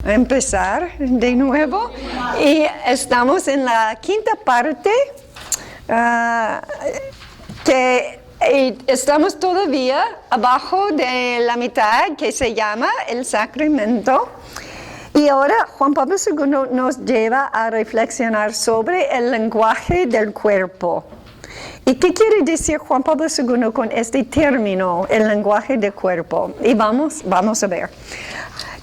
empezar de nuevo y estamos en la quinta parte que estamos todavía abajo de la mitad que se llama el sacramento. Y ahora Juan Pablo II nos lleva a reflexionar sobre el lenguaje del cuerpo. ¿Y qué quiere decir Juan Pablo II con este término, el lenguaje del cuerpo? Y vamos a ver.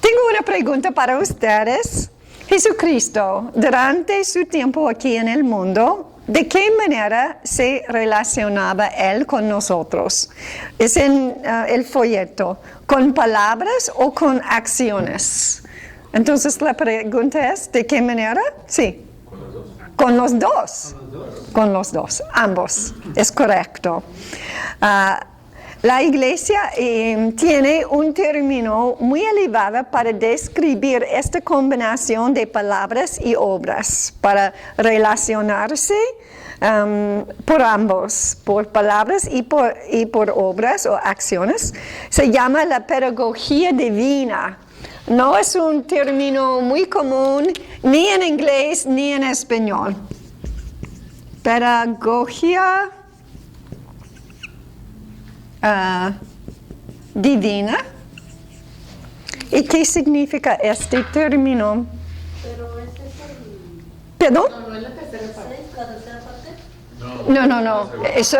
Tengo una pregunta para ustedes. Jesucristo, durante su tiempo aquí en el mundo, ¿de qué manera se relacionaba Él con nosotros? Es en el folleto. ¿Con palabras o con acciones? Entonces la pregunta es, ¿de qué manera? Sí. Con los dos. Con los dos, ambos. Es correcto. La Iglesia tiene un término muy elevado para describir esta combinación de palabras y obras, para relacionarse por ambos, por palabras y por obras o acciones. Se llama la pedagogía divina. No es un término muy común ni en inglés ni en español. Pedagogía divina. ¿Y qué significa este término? Pero ese es el... ¿Perdón? No es la tercera parte. ¿La tercera parte? No. Eso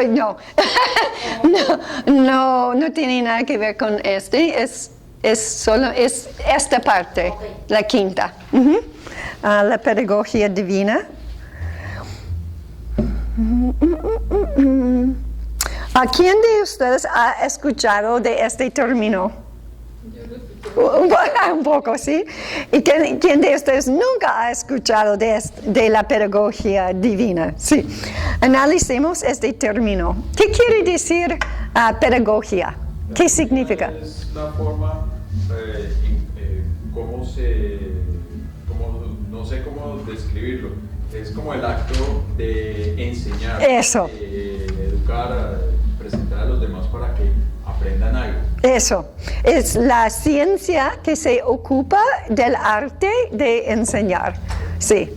no tiene nada que ver con este. Es esta parte, okay. La quinta. La pedagogía divina. ¿A quién de ustedes ha escuchado de este término? Un poco, ¿sí? ¿Y quién de ustedes nunca ha escuchado de la pedagogía divina? Sí. Analicemos este término. ¿Qué quiere decir pedagogía? ¿Qué significa? Es una forma, no sé cómo describirlo. Es como el acto de enseñar, eso. De educar, presentar a los demás para que aprendan algo. Eso, es la ciencia que se ocupa del arte de enseñar, sí.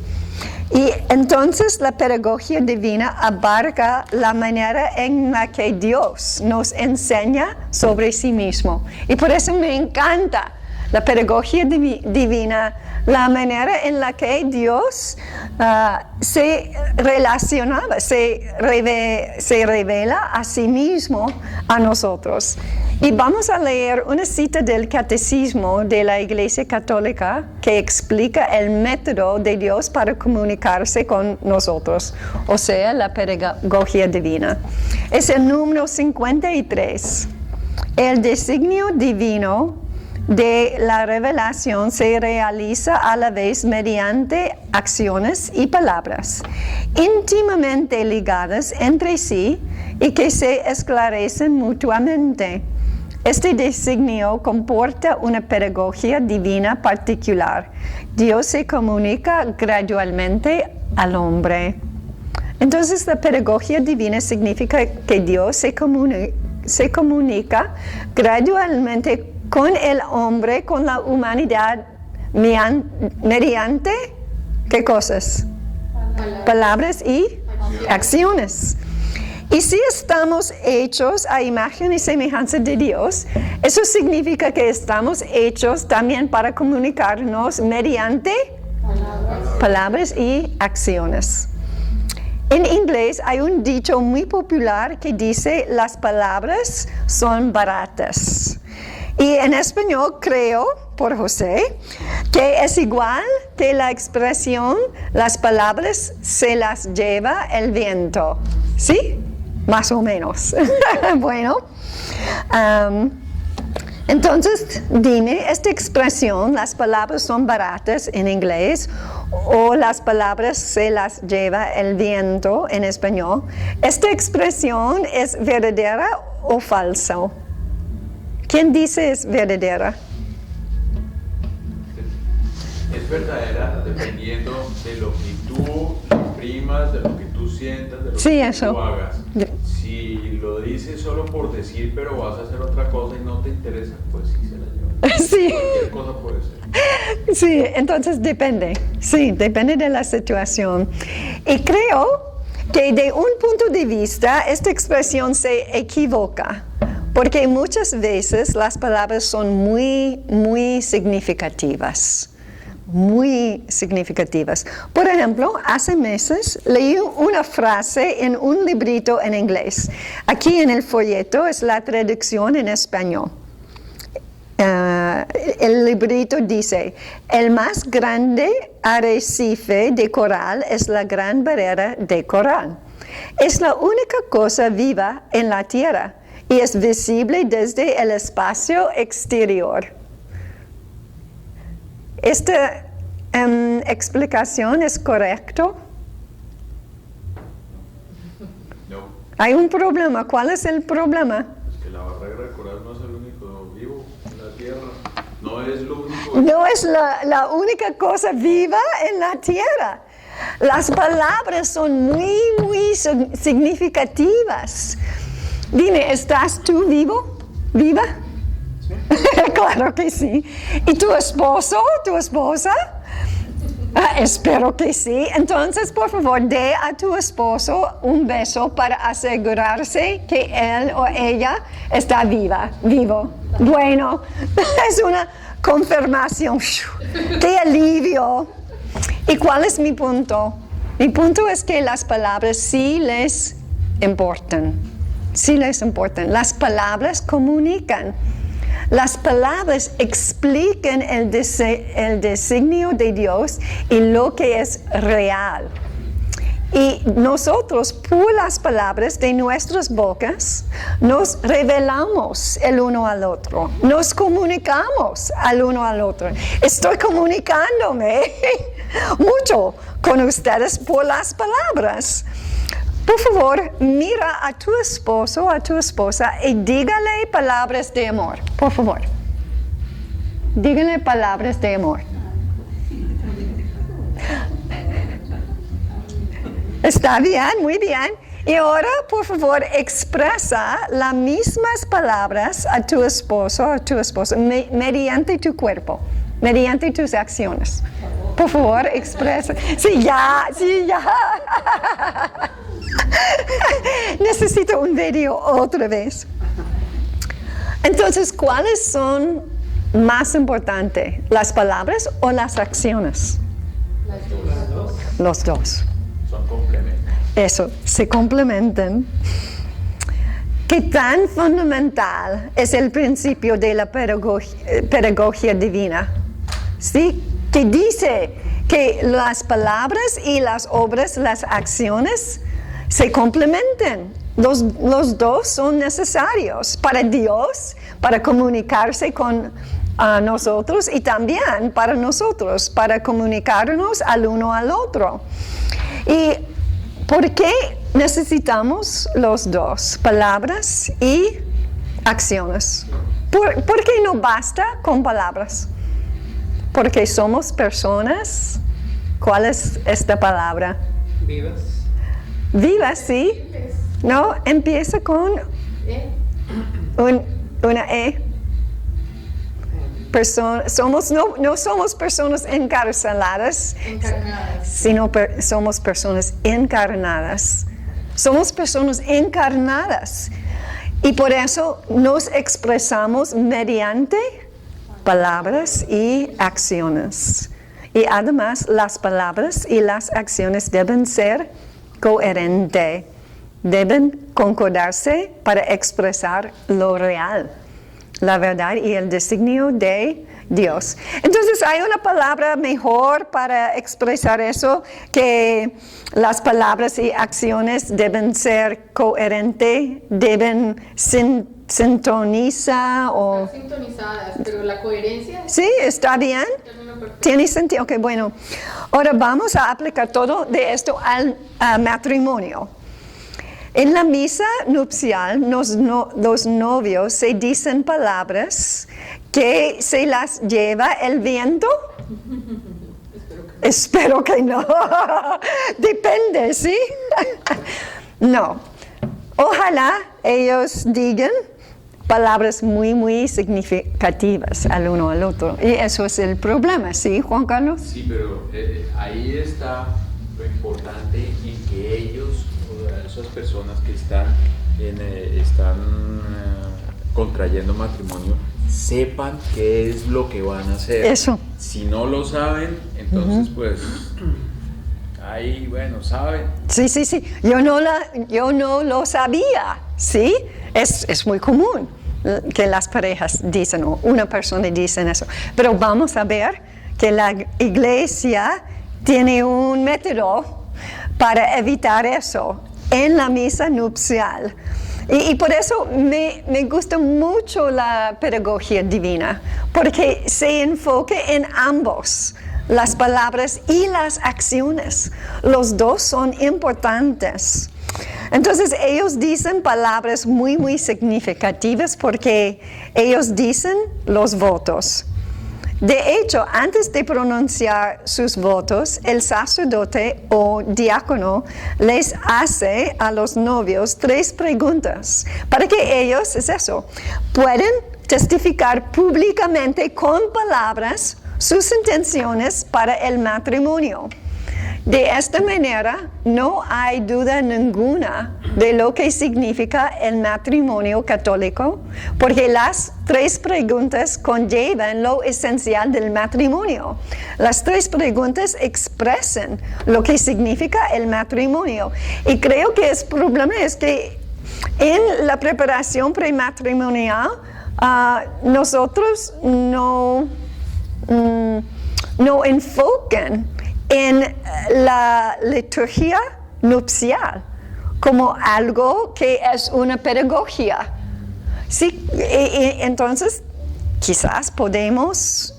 Y entonces la pedagogía divina abarca la manera en la que Dios nos enseña sobre sí mismo. Y por eso me encanta la pedagogía divina, la manera en la que Dios se relacionaba, se revela a sí mismo a nosotros. Y vamos a leer una cita del Catecismo de la Iglesia Católica que explica el método de Dios para comunicarse con nosotros, o sea, la pedagogía divina. Es el número 53. El designio divino de la revelación se realiza a la vez mediante acciones y palabras íntimamente ligadas entre sí y que se esclarecen mutuamente. Este designio comporta una pedagogía divina particular. Dios se comunica gradualmente al hombre. Entonces, la pedagogía divina significa que Dios se comunica gradualmente con el hombre, con la humanidad, mediante, ¿qué cosas? Palabras y acciones. Y si estamos hechos a imagen y semejanza de Dios, eso significa que estamos hechos también para comunicarnos mediante palabras y acciones. En inglés hay un dicho muy popular que dice, las palabras son baratas. Y en español creo, por José, que es igual que la expresión, las palabras se las lleva el viento. ¿Sí? Más o menos. Bueno, entonces dime, esta expresión, las palabras son baratas en inglés, o las palabras se las lleva el viento en español, ¿esta expresión es verdadera o falsa? ¿Quién dice es verdadera? Es verdadera dependiendo de lo que tú imprimas, de lo que tú sientas, de lo que tú hagas. Si lo dices solo por decir, pero vas a hacer otra cosa y no te interesa, pues sí se la lleva. Sí. Cualquier cosa puede ser. Sí, entonces depende. Sí, depende de la situación. Y creo que de un punto de vista esta expresión se equivoca, porque muchas veces las palabras son muy significativas. Muy significativas. Por ejemplo, hace meses leí una frase en un librito en inglés. Aquí en el folleto es la traducción en español. El librito dice: el más grande arrecife de coral es la gran barrera de coral. Es la única cosa viva en la tierra y es visible desde el espacio exterior. ¿Esta explicación es correcta? No. Hay un problema. ¿Cuál es el problema? Es que la barrera de coral no es el único vivo en la Tierra. No es lo único. No es la única cosa viva en la tierra. Las palabras son muy significativas. Dime, ¿estás tú vivo? ¿Viva? Sí. Claro que sí. ¿Y tu esposo? ¿Tu esposa? Espero que sí. Entonces, por favor, dé a tu esposo un beso para asegurarse que él o ella está vivo. Bueno, es una confirmación. ¡Qué alivio! ¿Y cuál es mi punto? Mi punto es que las palabras sí les importan. Sí les importan. Las palabras comunican. Las palabras explican el designio de Dios y lo que es real. Y nosotros, por las palabras de nuestras bocas, nos revelamos el uno al otro. Nos comunicamos al uno al otro. Estoy comunicándome mucho con ustedes por las palabras. Por favor, mira a tu esposo o a tu esposa y dígale palabras de amor. Por favor. Dígale palabras de amor. Está bien, muy bien. Y ahora, por favor, expresa las mismas palabras a tu esposo o a tu esposa mediante tu cuerpo, mediante tus acciones. Por favor, expresa. Sí, ya. Necesito un video otra vez. Entonces, ¿cuáles son más importantes? ¿Las palabras o las acciones? Los dos. Son complementos. Eso, se complementan. ¿Qué tan fundamental es el principio de la pedagogía divina? ¿Sí? Que dice que las palabras y las obras, las acciones, se complementan. Los dos son necesarios para Dios, para comunicarse con nosotros y también para nosotros, para comunicarnos al uno al otro. ¿Y por qué necesitamos los dos? Palabras y acciones. ¿Por qué no basta con palabras? Porque somos personas. ¿Cuál es esta palabra? Vivas. Vivas, sí. No, empieza con una E. No somos personas encarceladas, sino somos personas encarnadas. Somos personas encarnadas. Y por eso nos expresamos mediante palabras y acciones. Y además las palabras y las acciones deben ser coherentes. Deben concordarse para expresar lo real, la verdad y el designio de Dios. Entonces, ¿hay una palabra mejor para expresar eso? Que las palabras y acciones deben ser coherentes, deben sintonizar o... Están sintonizadas, pero la coherencia... Sí, está bien. ¿Tiene sentido? Ok, bueno. Ahora vamos a aplicar todo de esto al matrimonio. En la misa nupcial, los novios se dicen palabras que se las lleva el viento. Espero que no. Depende, ¿sí? No. Ojalá ellos digan palabras muy, muy significativas al uno al otro. Y eso es el problema, ¿sí, Juan Carlos? Sí, pero ahí está lo importante en que ellos, esas personas que están contrayendo matrimonio, sepan qué es lo que van a hacer. Eso. Si no lo saben, entonces pues ahí, bueno, saben. Sí, sí, sí. Yo no lo sabía, ¿sí? Es muy común que las parejas dicen, o una persona dice eso. Pero vamos a ver que la iglesia tiene un método para evitar eso en la misa nupcial. Y por eso me gusta mucho la pedagogía divina, porque se enfoca en ambos, las palabras y las acciones. Los dos son importantes. Entonces ellos dicen palabras muy, muy significativas porque ellos dicen los votos. De hecho, antes de pronunciar sus votos, el sacerdote o diácono les hace a los novios 3 preguntas para que ellos, puedan testificar públicamente con palabras sus intenciones para el matrimonio. De esta manera, no hay duda ninguna de lo que significa el matrimonio católico, porque las 3 preguntas conllevan lo esencial del matrimonio. Las 3 preguntas expresan lo que significa el matrimonio. Y creo que el problema es que en la preparación prematrimonial, nosotros no enfocan en la liturgia nupcial como algo que es una pedagogía. Sí, y entonces quizás podemos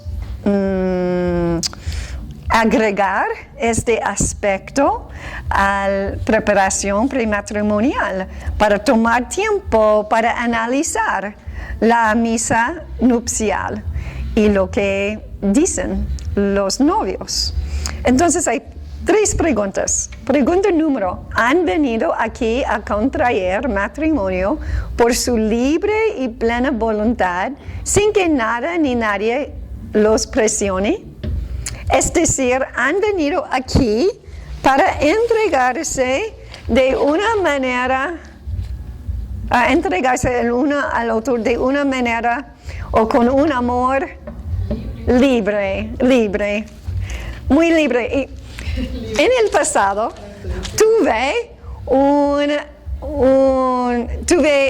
agregar este aspecto a la preparación prematrimonial para tomar tiempo para analizar la misa nupcial y lo que dicen los novios. Entonces hay 3 preguntas. Pregunta número: ¿han venido aquí a contraer matrimonio por su libre y plena voluntad sin que nada ni nadie los presione? Es decir, ¿han venido aquí para entregarse de una manera, a entregarse el uno al otro de una manera o con un amor libre, muy libre? Y en el pasado tuve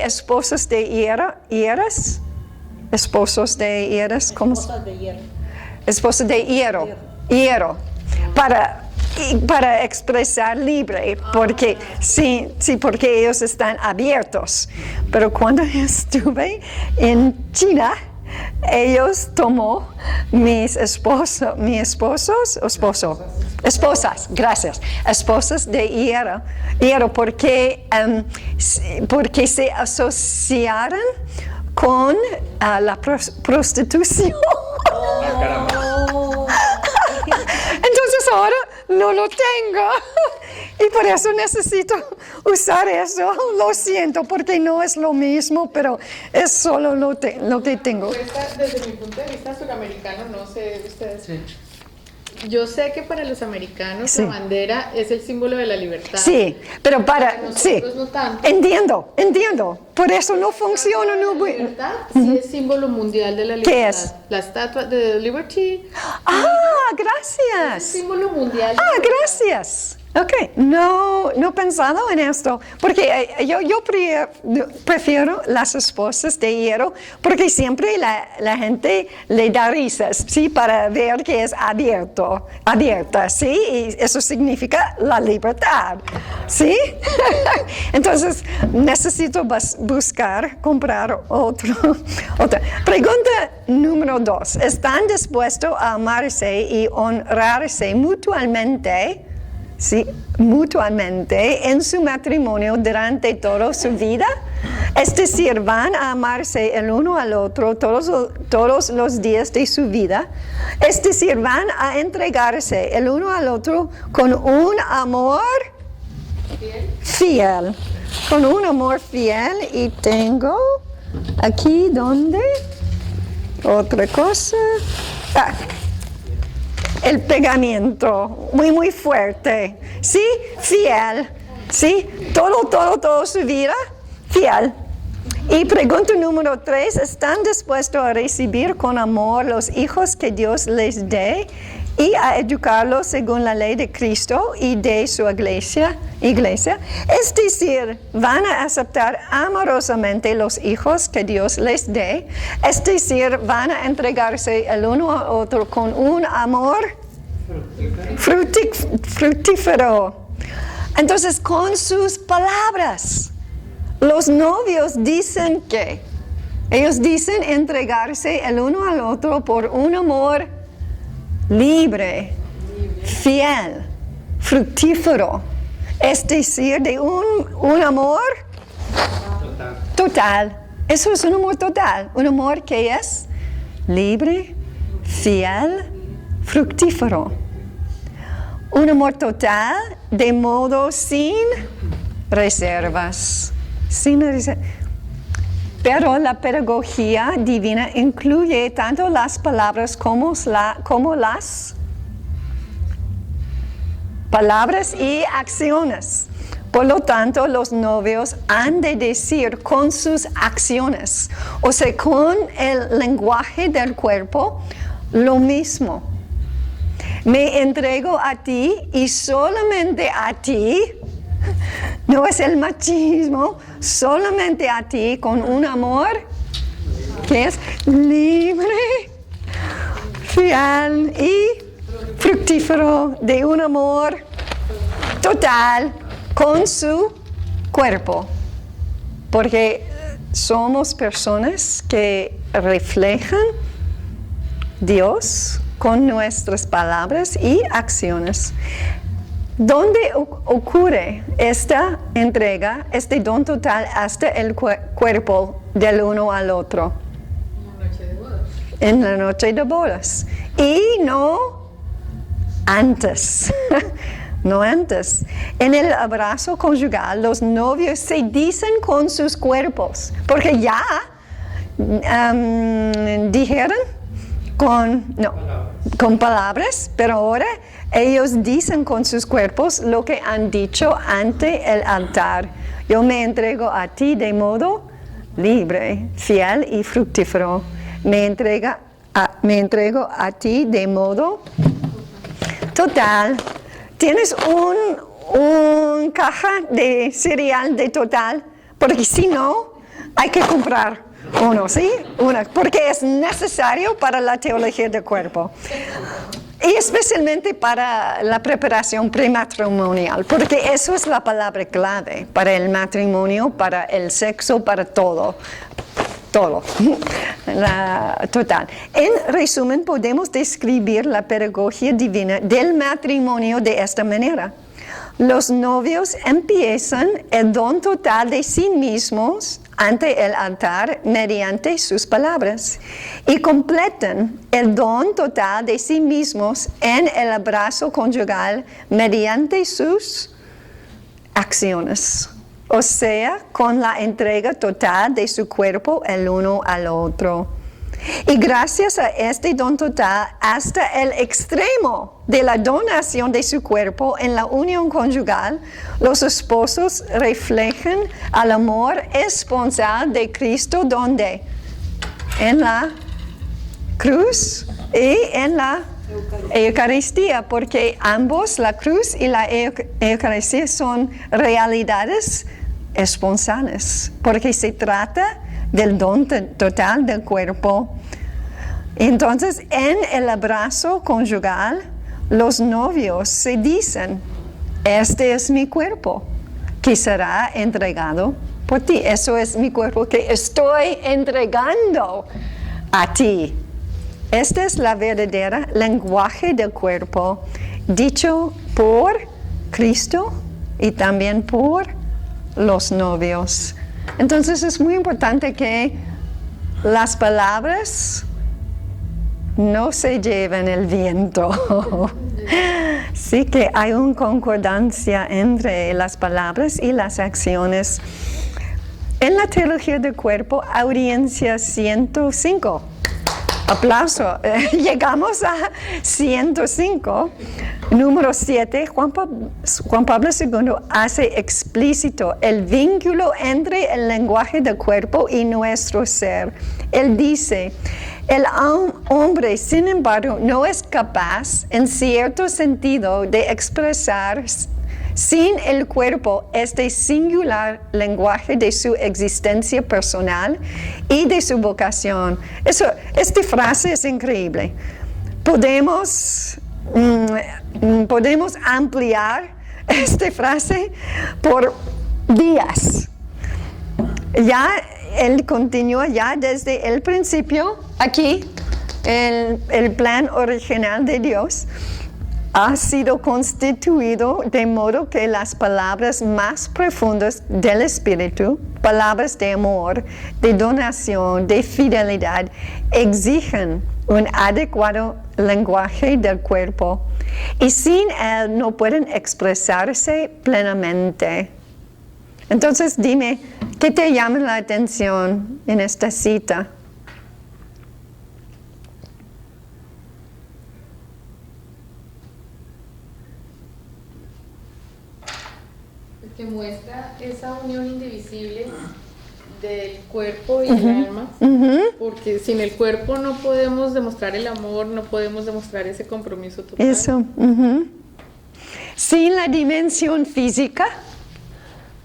esposos de hieras, ¿cómo se llama? Esposos de hierro, para expresar libre, porque porque ellos están abiertos. Pero cuando estuve en China, ellos tomó esposas de hierro, porque se asociaron con la prostitución. Entonces ahora no lo tengo y por eso necesito usar eso. Lo siento porque no es lo mismo, pero es solo lo que tengo. Desde mi punto de vista suramericano, no sé ustedes. Sí. Yo sé que para los americanos la bandera es el símbolo de la libertad. Sí, pero para nosotros no tanto. Entiendo. Por eso no funciona. La libertad sí es símbolo mundial de la libertad. ¿Qué es? La estatua de Liberty. Gracias. Es el símbolo mundial. Gracias. Ok, no he pensado en esto, porque yo prefiero las esposas de hierro, porque siempre la gente le da risas, ¿sí? Para ver que es abierta, ¿sí? Y eso significa la libertad, ¿sí? Entonces, necesito comprar otra. Pregunta número 2. ¿Están dispuestos a amarse y honrarse mutuamente? Sí, mutuamente en su matrimonio durante toda su vida? Es decir, van a amarse el uno al otro todos los días de su vida. Es decir, van a entregarse el uno al otro con un amor fiel. Con un amor fiel. Y tengo Aquí, ¿dónde? Otra cosa. Ah, el pegamento, muy fuerte. ¿Sí? Fiel. ¿Sí? Todo su vida, fiel. Y pregunta número 3, ¿están dispuestos a recibir con amor los hijos que Dios les dé y a educarlos según la ley de Cristo y de su iglesia? Es decir, van a aceptar amorosamente los hijos que Dios les dé. Es decir, van a entregarse el uno al otro con un amor fructífero. Entonces, con sus palabras, los novios dicen que ellos dicen entregarse el uno al otro por un amor libre, fiel, fructífero. Es decir, de un amor total. Eso es un amor total. Un amor que es libre, fiel, fructífero. Un amor total de modo sin reservas. Pero la pedagogía divina incluye tanto las palabras como las palabras y acciones. Por lo tanto, los novios han de decir con sus acciones, o sea, con el lenguaje del cuerpo, lo mismo. Me entrego a ti y solamente a ti. No es el machismo, solamente a ti con un amor que es libre, fiel y fructífero, de un amor total con su cuerpo. Porque somos personas que reflejan Dios con nuestras palabras y acciones. ¿Dónde ocurre esta entrega, este don total hasta el cuerpo del uno al otro? En la noche de bodas. Y no antes. No antes. En el abrazo conjugal, los novios se dicen con sus cuerpos, porque ya dijeron con palabras, pero ahora ellos dicen con sus cuerpos lo que han dicho ante el altar. Yo me entrego a ti de modo libre, fiel y fructífero. Me entrego a ti de modo total. ¿Tienes un caja de cereal de total? Porque si no, hay que comprar uno, ¿sí? Porque es necesario para la teología del cuerpo. Y especialmente para la preparación prematrimonial, porque eso es la palabra clave para el matrimonio, para el sexo, para todo. Total. En resumen, podemos describir la pedagogía divina del matrimonio de esta manera. Los novios empiezan el don total de sí mismos ante el altar mediante sus palabras y completan el don total de sí mismos en el abrazo conjugal mediante sus acciones, o sea, con la entrega total de su cuerpo el uno al otro. Y gracias a este don total, hasta el extremo de la donación de su cuerpo en la unión conjugal, los esposos reflejan el amor esponsal de Cristo, donde en la cruz y en la Eucaristía, porque ambos, la cruz y la Eucaristía, son realidades esponsales, porque se trata del don total del cuerpo. Entonces, en el abrazo conjugal, los novios se dicen, este es mi cuerpo, que será entregado por ti. Eso es mi cuerpo que estoy entregando a ti. Este es la verdadera lenguaje del cuerpo, dicho por Cristo y también por los novios. Entonces es muy importante que las palabras no se lleven el viento. Sí que hay una concordancia entre las palabras y las acciones. En la teología del cuerpo, audiencia 105. Aplauso. Llegamos a 105. Número 7, Juan Pablo II hace explícito el vínculo entre el lenguaje del cuerpo y nuestro ser. Él dice, el hombre, sin embargo, no es capaz, en cierto sentido, de expresar sin el cuerpo este singular lenguaje de su existencia personal y de su vocación. Esta frase es increíble. Podemos ampliar esta frase por días. Ya él continúa ya desde el principio, aquí, el plan original de Dios ha sido constituido de modo que las palabras más profundas del Espíritu, palabras de amor, de donación, de fidelidad, exigen un adecuado lenguaje del cuerpo y sin él no pueden expresarse plenamente. Entonces dime, ¿qué te llama la atención en esta cita? Que muestra esa unión indivisible del cuerpo y el alma, porque sin el cuerpo no podemos demostrar el amor, no podemos demostrar ese compromiso total. Eso. Sin la dimensión física,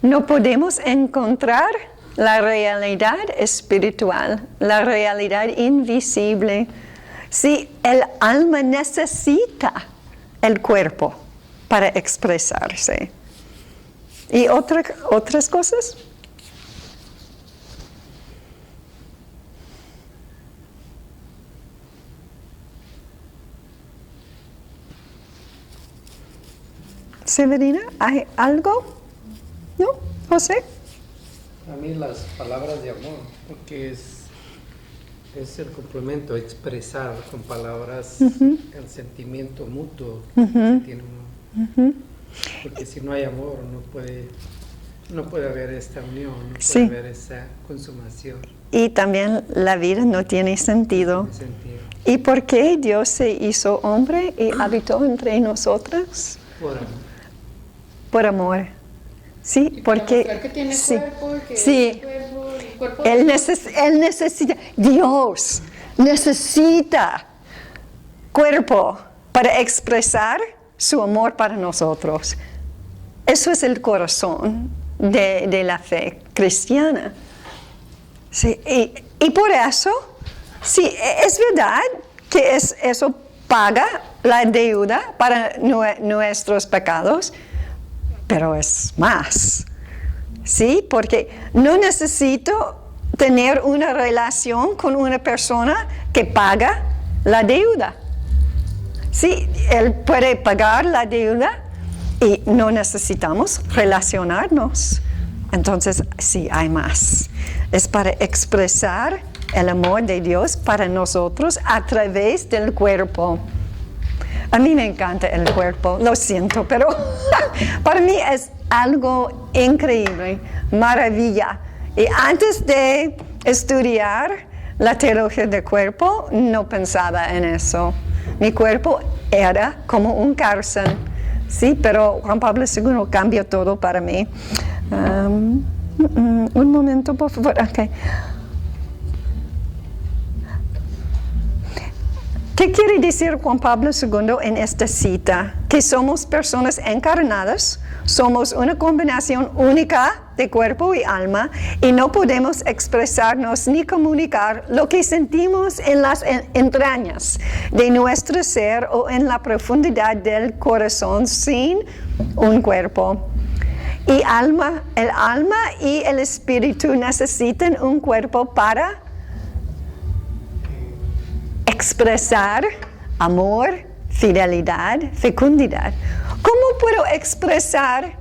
no podemos encontrar la realidad espiritual, la realidad invisible. Sí, el alma necesita el cuerpo para expresarse. ¿Y otras cosas? Severina, ¿hay algo? ¿No? ¿José? A mí las palabras de amor, porque es el complemento, expresar con palabras el sentimiento mutuo que tiene uno. Porque si no hay amor, no puede haber esta unión, no puede haber esa consumación. Y también la vida no tiene sentido. No tiene sentido. ¿Y por qué Dios se hizo hombre y habitó entre nosotros? Por amor. Por amor. Sí, Y porque que tiene cuerpo, que sí. el cuerpo Él necesita, Dios necesita cuerpo para expresar su amor para nosotros. Eso es el corazón de la fe cristiana. Sí, y por eso, sí, es verdad que eso paga la deuda para nuestros pecados, pero es más. Sí, porque no necesito tener una relación con una persona que paga la deuda. Sí, Él puede pagar la deuda y no necesitamos relacionarnos. Entonces, sí, hay más. Es para expresar el amor de Dios para nosotros a través del cuerpo. A mí me encanta el cuerpo, lo siento, pero para mí es algo increíble, maravilla. Y antes de estudiar la teología del cuerpo, no pensaba en eso. Mi cuerpo era como un cárcel, sí, pero Juan Pablo II cambió todo para mí. Un momento, por favor. Okay. ¿Qué quiere decir Juan Pablo II en esta cita? Que somos personas encarnadas, somos una combinación única de cuerpo y alma y no podemos expresarnos ni comunicar lo que sentimos en las entrañas de nuestro ser o en la profundidad del corazón sin un cuerpo. Y el alma y el espíritu necesitan un cuerpo para expresar amor, fidelidad, fecundidad. ¿Cómo puedo expresar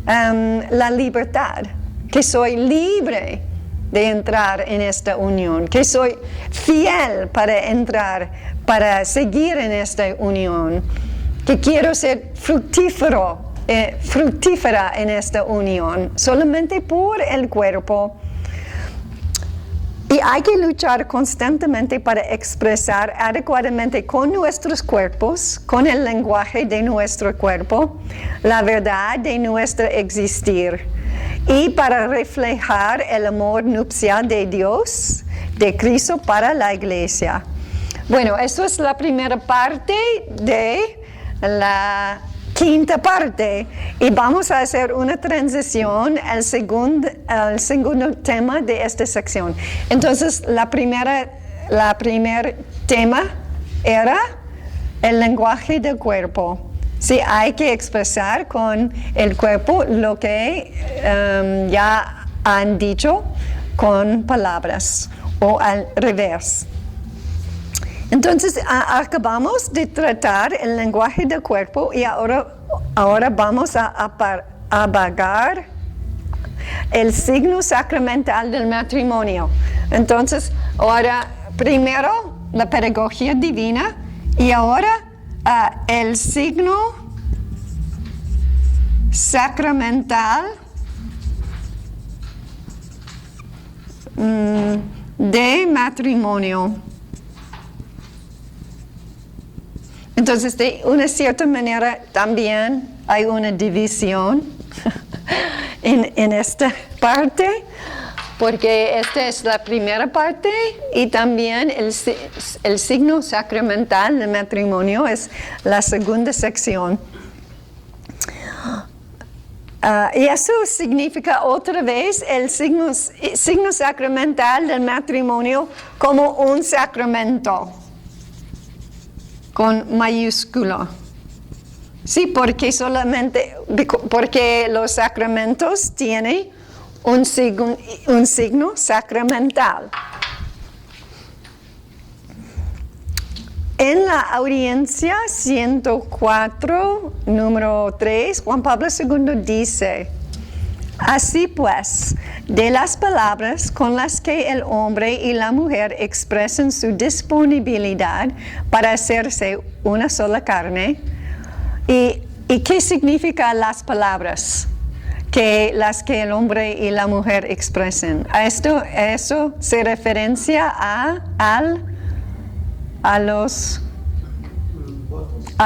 la libertad? Que soy libre de entrar en esta unión, que soy fiel para entrar, para seguir en esta unión, que quiero ser fructífero fructífera en esta unión, solamente por el cuerpo. Y hay que luchar constantemente para expresar adecuadamente con nuestros cuerpos, con el lenguaje de nuestro cuerpo, la verdad de nuestro existir. Y para reflejar el amor nupcial de Dios, de Cristo para la iglesia. Bueno, eso es la primera parte de la quinta parte. Y vamos a hacer una transición al segundo tema de esta sección. Entonces, la primer tema era el lenguaje del cuerpo. Sí, hay que expresar con el cuerpo lo que ya han dicho con palabras o al revés. Entonces, acabamos de tratar el lenguaje del cuerpo y ahora vamos a apagar el signo sacramental del matrimonio. Entonces, ahora primero la pedagogía divina y ahora el signo sacramental de matrimonio. Entonces, de una cierta manera también hay una división en esta parte, porque esta es la primera parte y también el signo sacramental del matrimonio es la segunda sección. Y eso significa otra vez el signo sacramental del matrimonio como un sacramento, con mayúscula. Sí, porque los sacramentos tienen un signo sacramental. En la audiencia 104, número 3, Juan Pablo II dice: así pues, de las palabras con las que el hombre y la mujer expresan su disponibilidad para hacerse una sola carne. ¿Y qué significan las palabras las que el hombre y la mujer expresan? Eso se referencia a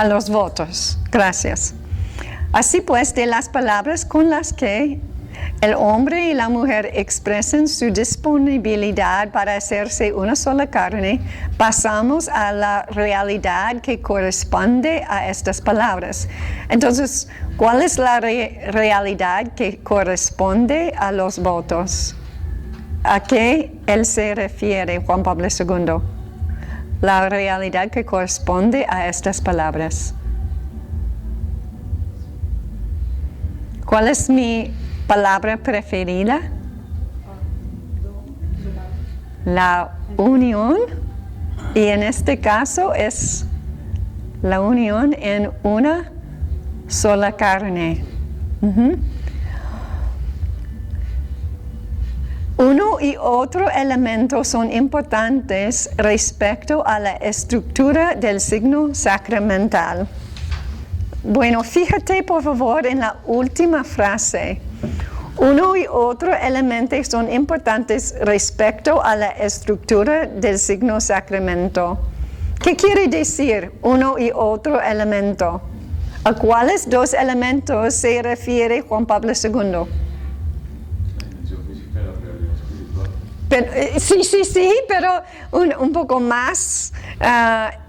los votos. Gracias. Así pues, de las palabras con las que el hombre y la mujer expresan su disponibilidad para hacerse una sola carne, pasamos a la realidad que corresponde a estas palabras. Entonces, ¿cuál es la realidad que corresponde a los votos? ¿A qué él se refiere, Juan Pablo II? La realidad que corresponde a estas palabras. ¿Cuál es mi palabra preferida? La unión, y en este caso es la unión en una sola carne. Uno y otro elemento son importantes respecto a la estructura del signo sacramental. Bueno, fíjate por favor en la última frase. Uno y otro elemento son importantes respecto a la estructura del signo sacramento. ¿Qué quiere decir uno y otro elemento? ¿A cuáles dos elementos se refiere Juan Pablo II? Sí, pero un poco más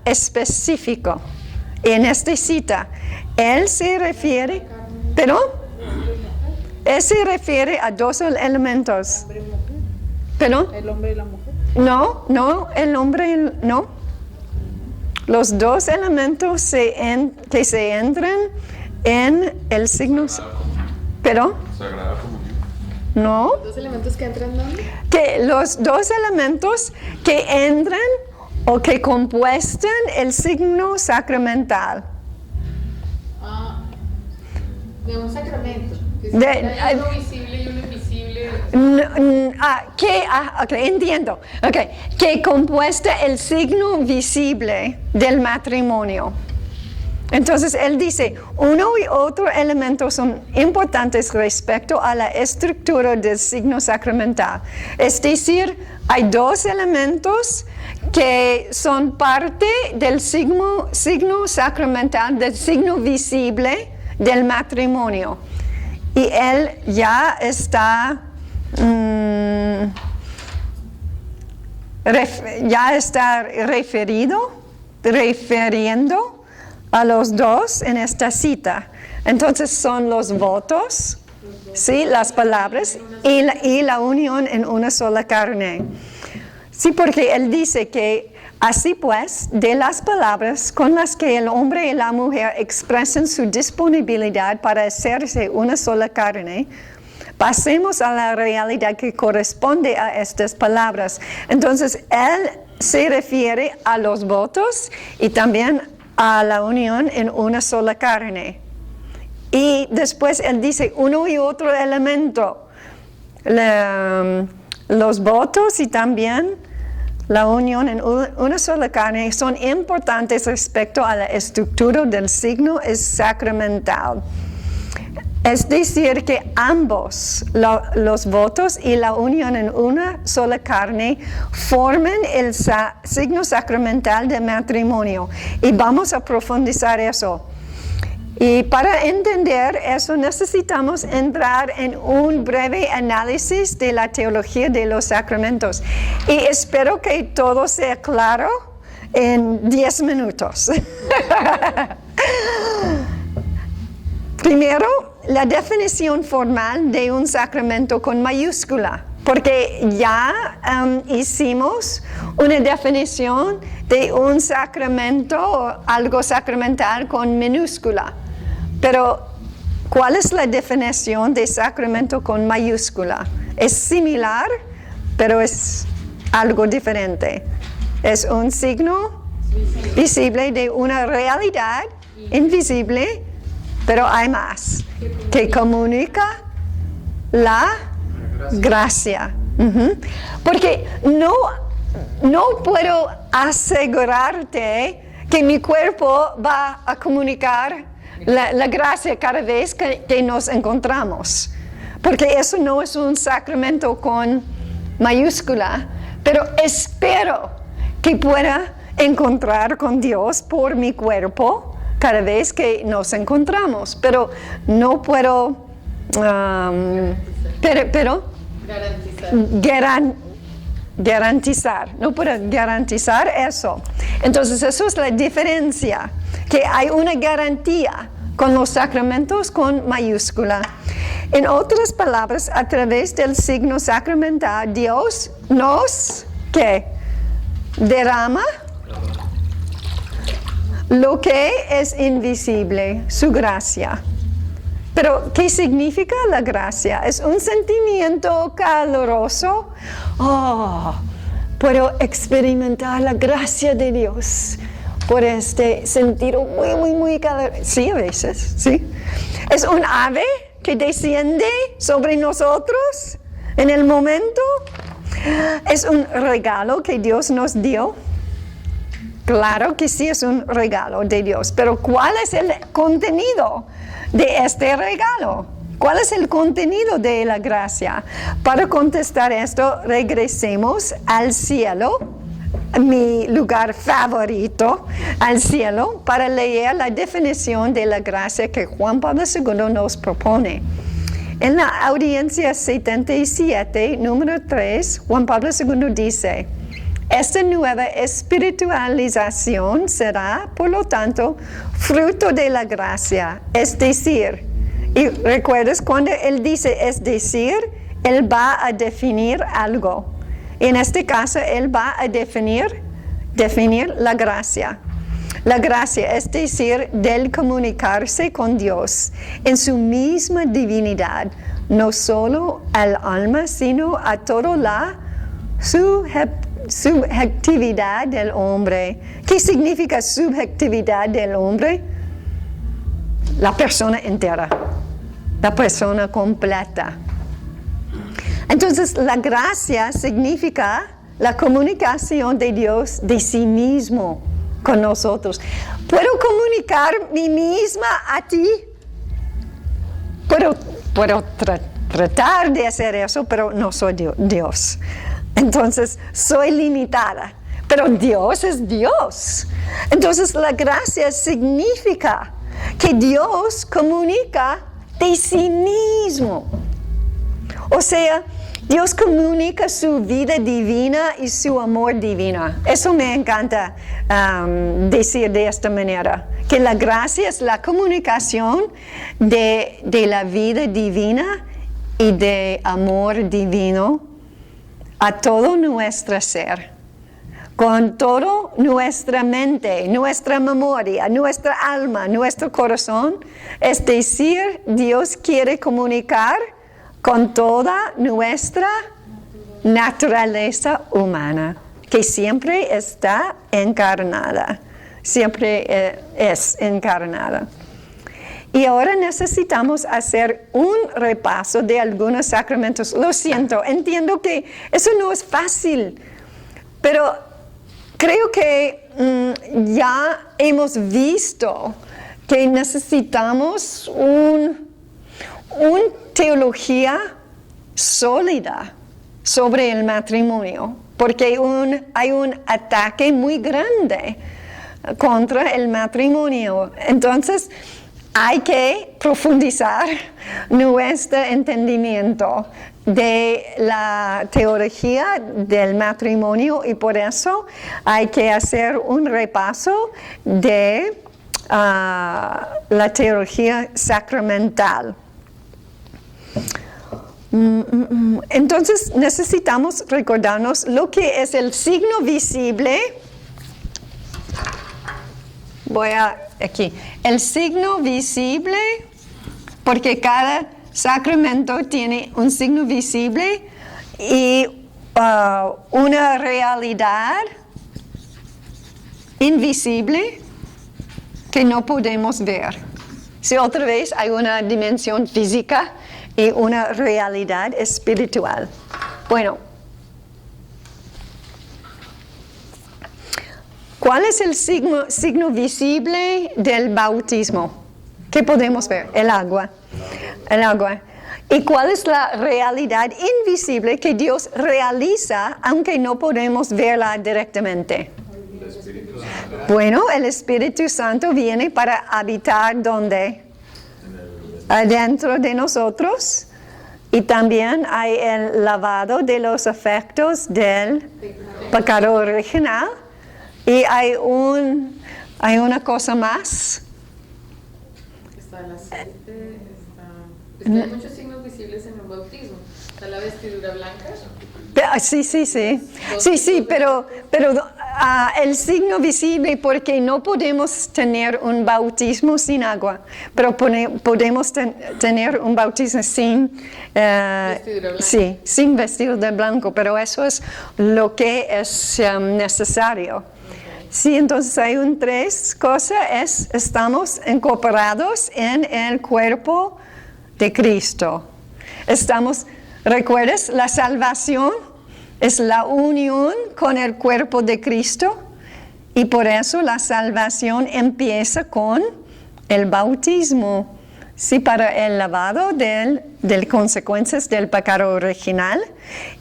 específico. En esta cita, él se refiere a dos elementos. ¿Perdón? ¿El hombre y la mujer? No, el hombre no. Los dos elementos que se entran en el signo. ¿Perdón? Sagrada Comunión. No. ¿Los dos elementos que entran dónde? Que los dos elementos que entran o que compuestan el signo sacramental. De un sacramento. Que hay uno visible y uno invisible. Entiendo. Que compuesta el signo visible del matrimonio. Entonces él dice, uno y otro elemento son importantes respecto a la estructura del signo sacramental. Es decir, hay dos elementos que son parte del signo sacramental, del signo visible del matrimonio. Y él ya está refiriendo a los dos en esta cita. Entonces son los votos, ¿sí? Las palabras y la unión en una sola carne. Sí, porque él dice que así pues, de las palabras con las que el hombre y la mujer expresan su disponibilidad para hacerse una sola carne, pasemos a la realidad que corresponde a estas palabras. Entonces, él se refiere a los votos y también a la unión en una sola carne. Y después él dice uno y otro elemento, los votos y también la unión en una sola carne son importantes respecto a la estructura del signo sacramental. Es decir, que ambos, los votos y la unión en una sola carne, forman el signo sacramental del matrimonio. Y vamos a profundizar eso. Y para entender eso necesitamos entrar en un breve análisis de la teología de los sacramentos. Y espero que todo sea claro en 10 minutos. Primero, la definición formal de un sacramento con mayúscula, porque ya hicimos una definición de un sacramento, algo sacramental con minúscula. Pero, ¿cuál es la definición de sacramento con mayúscula? Es similar, pero es algo diferente. Es un signo visible de una realidad invisible, pero hay más, que comunica la gracia. Porque no puedo asegurarte que mi cuerpo va a comunicar la gracia cada vez que nos encontramos. Porque eso no es un sacramento con mayúscula, pero espero que pueda encontrar con Dios por mi cuerpo cada vez que nos encontramos, pero no puedo garantizar, no puedo garantizar eso. Entonces, eso es la diferencia, que hay una garantía con los sacramentos con mayúscula. En otras palabras, a través del signo sacramental, Dios nos, ¿qué? Derrama lo que es invisible, su gracia. Pero, ¿qué significa la gracia? Es un sentimiento caluroso. Oh, puedo experimentar la gracia de Dios por este sentido muy caluroso. Sí, a veces, sí. Es un ave que desciende sobre nosotros en el momento. Es un regalo que Dios nos dio. Claro que sí es un regalo de Dios, pero ¿cuál es el contenido de este regalo? ¿Cuál es el contenido de la gracia? Para contestar esto, regresemos al cielo, mi lugar favorito, al cielo, para leer la definición de la gracia que Juan Pablo II nos propone. En la audiencia 77, número 3, Juan Pablo II dice: esta nueva espiritualización será, por lo tanto, fruto de la gracia, es decir, y recuerdas cuando él dice es decir, él va a definir algo. En este caso, él va a definir la gracia. La gracia, es decir, del comunicarse con Dios en su misma divinidad, no solo al alma, sino a toda la subjetividad del hombre. ¿Qué significa subjetividad del hombre? La persona entera, la persona completa. Entonces, la gracia significa la comunicación de Dios de sí mismo con nosotros. ¿Puedo comunicar mí misma a ti? Puedo tratar de hacer eso, pero no soy Dios. Entonces, soy limitada. Pero Dios es Dios. Entonces, la gracia significa que Dios comunica de sí mismo. O sea, Dios comunica su vida divina y su amor divino. Eso me encanta decir de esta manera. Que la gracia es la comunicación de la vida divina y de amor divino a todo nuestro ser. Con toda nuestra mente, nuestra memoria, nuestra alma, nuestro corazón. Es decir, Dios quiere comunicar con toda nuestra naturaleza humana, que siempre está encarnada, siempre es encarnada. Y ahora necesitamos hacer un repaso de algunos sacramentos. Lo siento, entiendo que eso no es fácil, pero creo que ya hemos visto que necesitamos una teología sólida sobre el matrimonio, porque hay un ataque muy grande contra el matrimonio. Entonces, hay que profundizar nuestro entendimiento de la teología del matrimonio y por eso hay que hacer un repaso de la teología sacramental. Entonces necesitamos recordarnos lo que es el signo visible. Aquí. El signo visible, porque cada sacramento tiene un signo visible y una realidad invisible que no podemos ver. Si otra vez hay una dimensión física y una realidad espiritual. Bueno, ¿cuál es el signo visible del bautismo? ¿Qué podemos ver? El agua. El agua. ¿Y cuál es la realidad invisible que Dios realiza aunque no podemos verla directamente? El Espíritu Santo. Bueno, el Espíritu Santo viene para habitar ¿dónde? Adentro de nosotros. Y también hay el lavado de los efectos del pecado original. Y hay una cosa más. Está el aceite, hay muchos signos visibles en el bautismo. Está la vestidura blanca. Sí, pero el signo visible, porque no podemos tener un bautismo sin agua, pero podemos tener un bautismo sin vestidura blanca. Sí, sin vestido de blanco, pero eso es lo que es necesario. Sí, entonces hay tres cosas, estamos incorporados en el cuerpo de Cristo. ¿Recuerdas? La salvación es la unión con el cuerpo de Cristo y por eso la salvación empieza con el bautismo. Sí, para el lavado de consecuencias del pecado original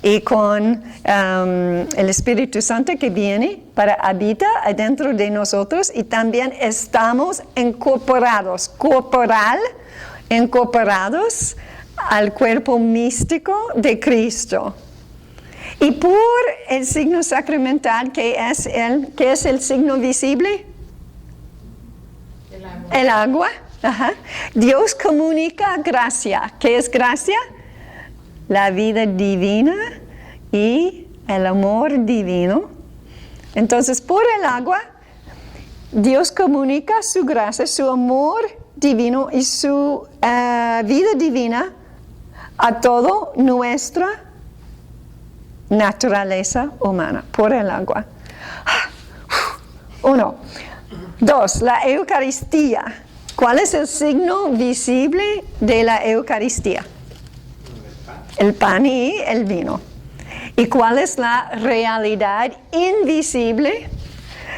y con el Espíritu Santo que viene para habitar adentro de nosotros y también estamos incorporados al cuerpo místico de Cristo. Y por el signo sacramental, ¿qué es el signo visible? El agua. El agua. Ajá. Dios comunica gracia. ¿Qué es gracia? La vida divina y el amor divino. Entonces, por el agua, Dios comunica su gracia, su amor divino y su vida divina a toda nuestra naturaleza humana, por el agua. 1. 2. La Eucaristía. ¿Cuál es el signo visible de la Eucaristía? El pan y el vino. ¿Y cuál es la realidad invisible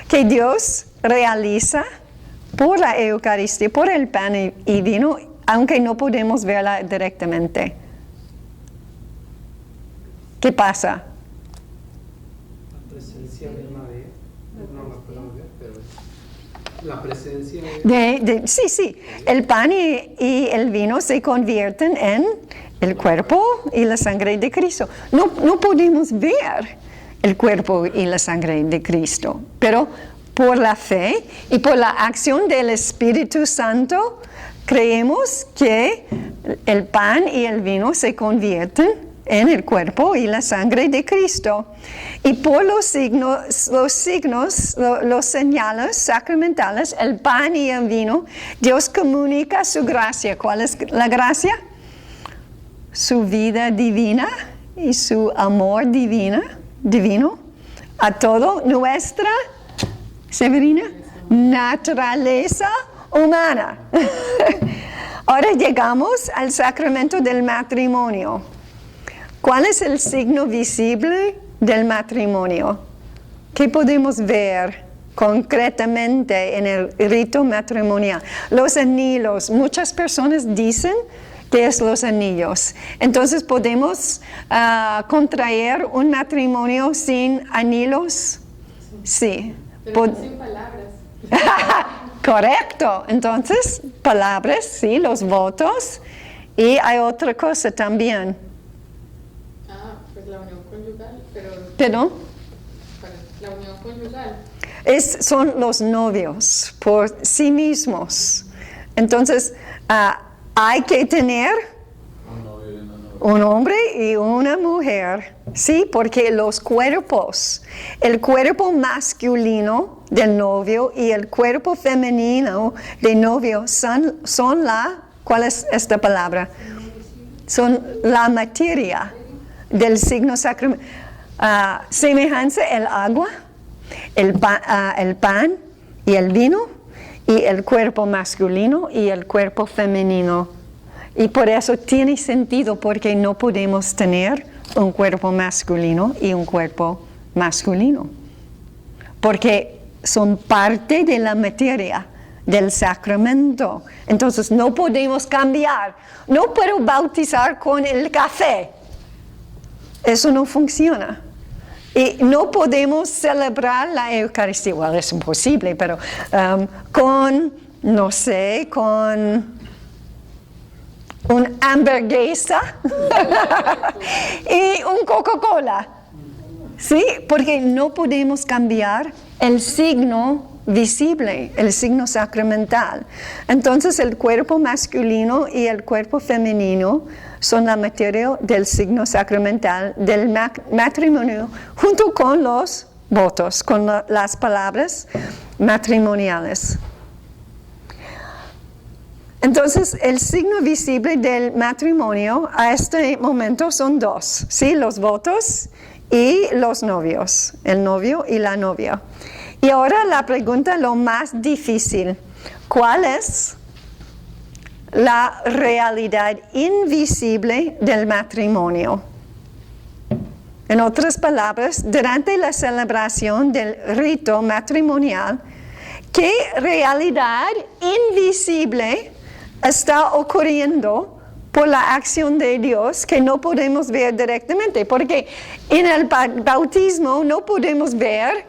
que Dios realiza por la Eucaristía, por el pan y vino, aunque no podemos verla directamente. ¿Qué pasa? La presencia de María, no la podemos ver, pero la presencia Sí, el pan y el vino se convierten en el cuerpo y la sangre de Cristo. No podemos ver el cuerpo y la sangre de Cristo, pero por la fe y por la acción del Espíritu Santo creemos que el pan y el vino se convierten en el cuerpo y la sangre de Cristo. Y por los señales sacramentales, el pan y el vino, Dios comunica su gracia. ¿Cuál es la gracia? Su vida divina y su amor divino a todo nuestra, Severina, naturaleza humana. Ahora llegamos al sacramento del matrimonio. ¿Cuál es el signo visible del matrimonio? ¿Qué podemos ver concretamente en el rito matrimonial? Los anillos. Muchas personas dicen que es los anillos. Entonces, ¿podemos contraer un matrimonio sin anillos? Sí. Pero sin palabras. Correcto. Entonces, palabras, sí, los votos. Y hay otra cosa también. Pues la unión conyugal, pero... ¿Perdón? La unión conyugal. Son los novios por sí mismos. Entonces, hay que tener un hombre y una mujer, ¿sí? Porque los cuerpos, el cuerpo masculino del novio y el cuerpo femenino del novio son la, ¿cuál es esta palabra? Son la materia del signo sacramental. Semejanza el agua, el pan y el vino, y el cuerpo masculino y el cuerpo femenino. Y por eso tiene sentido, porque no podemos tener un cuerpo masculino y un cuerpo masculino. Porque son parte de la materia del sacramento. Entonces no podemos cambiar. No puedo bautizar con el café. Eso no funciona. Y no podemos celebrar la Eucaristía. Bueno, es imposible, pero con una hamburguesa y un Coca-Cola. ¿Sí? Porque no podemos cambiar el signo visible, el signo sacramental. Entonces el cuerpo masculino y el cuerpo femenino son la materia del signo sacramental del matrimonio, junto con los votos, con las palabras matrimoniales. Entonces, el signo visible del matrimonio a este momento son dos, ¿sí? Los votos y los novios, el novio y la novia. Y ahora la pregunta lo más difícil, ¿cuál es la realidad invisible del matrimonio? En otras palabras, durante la celebración del rito matrimonial, ¿qué realidad invisible está ocurriendo por la acción de Dios que no podemos ver directamente? Porque en el bautismo no podemos ver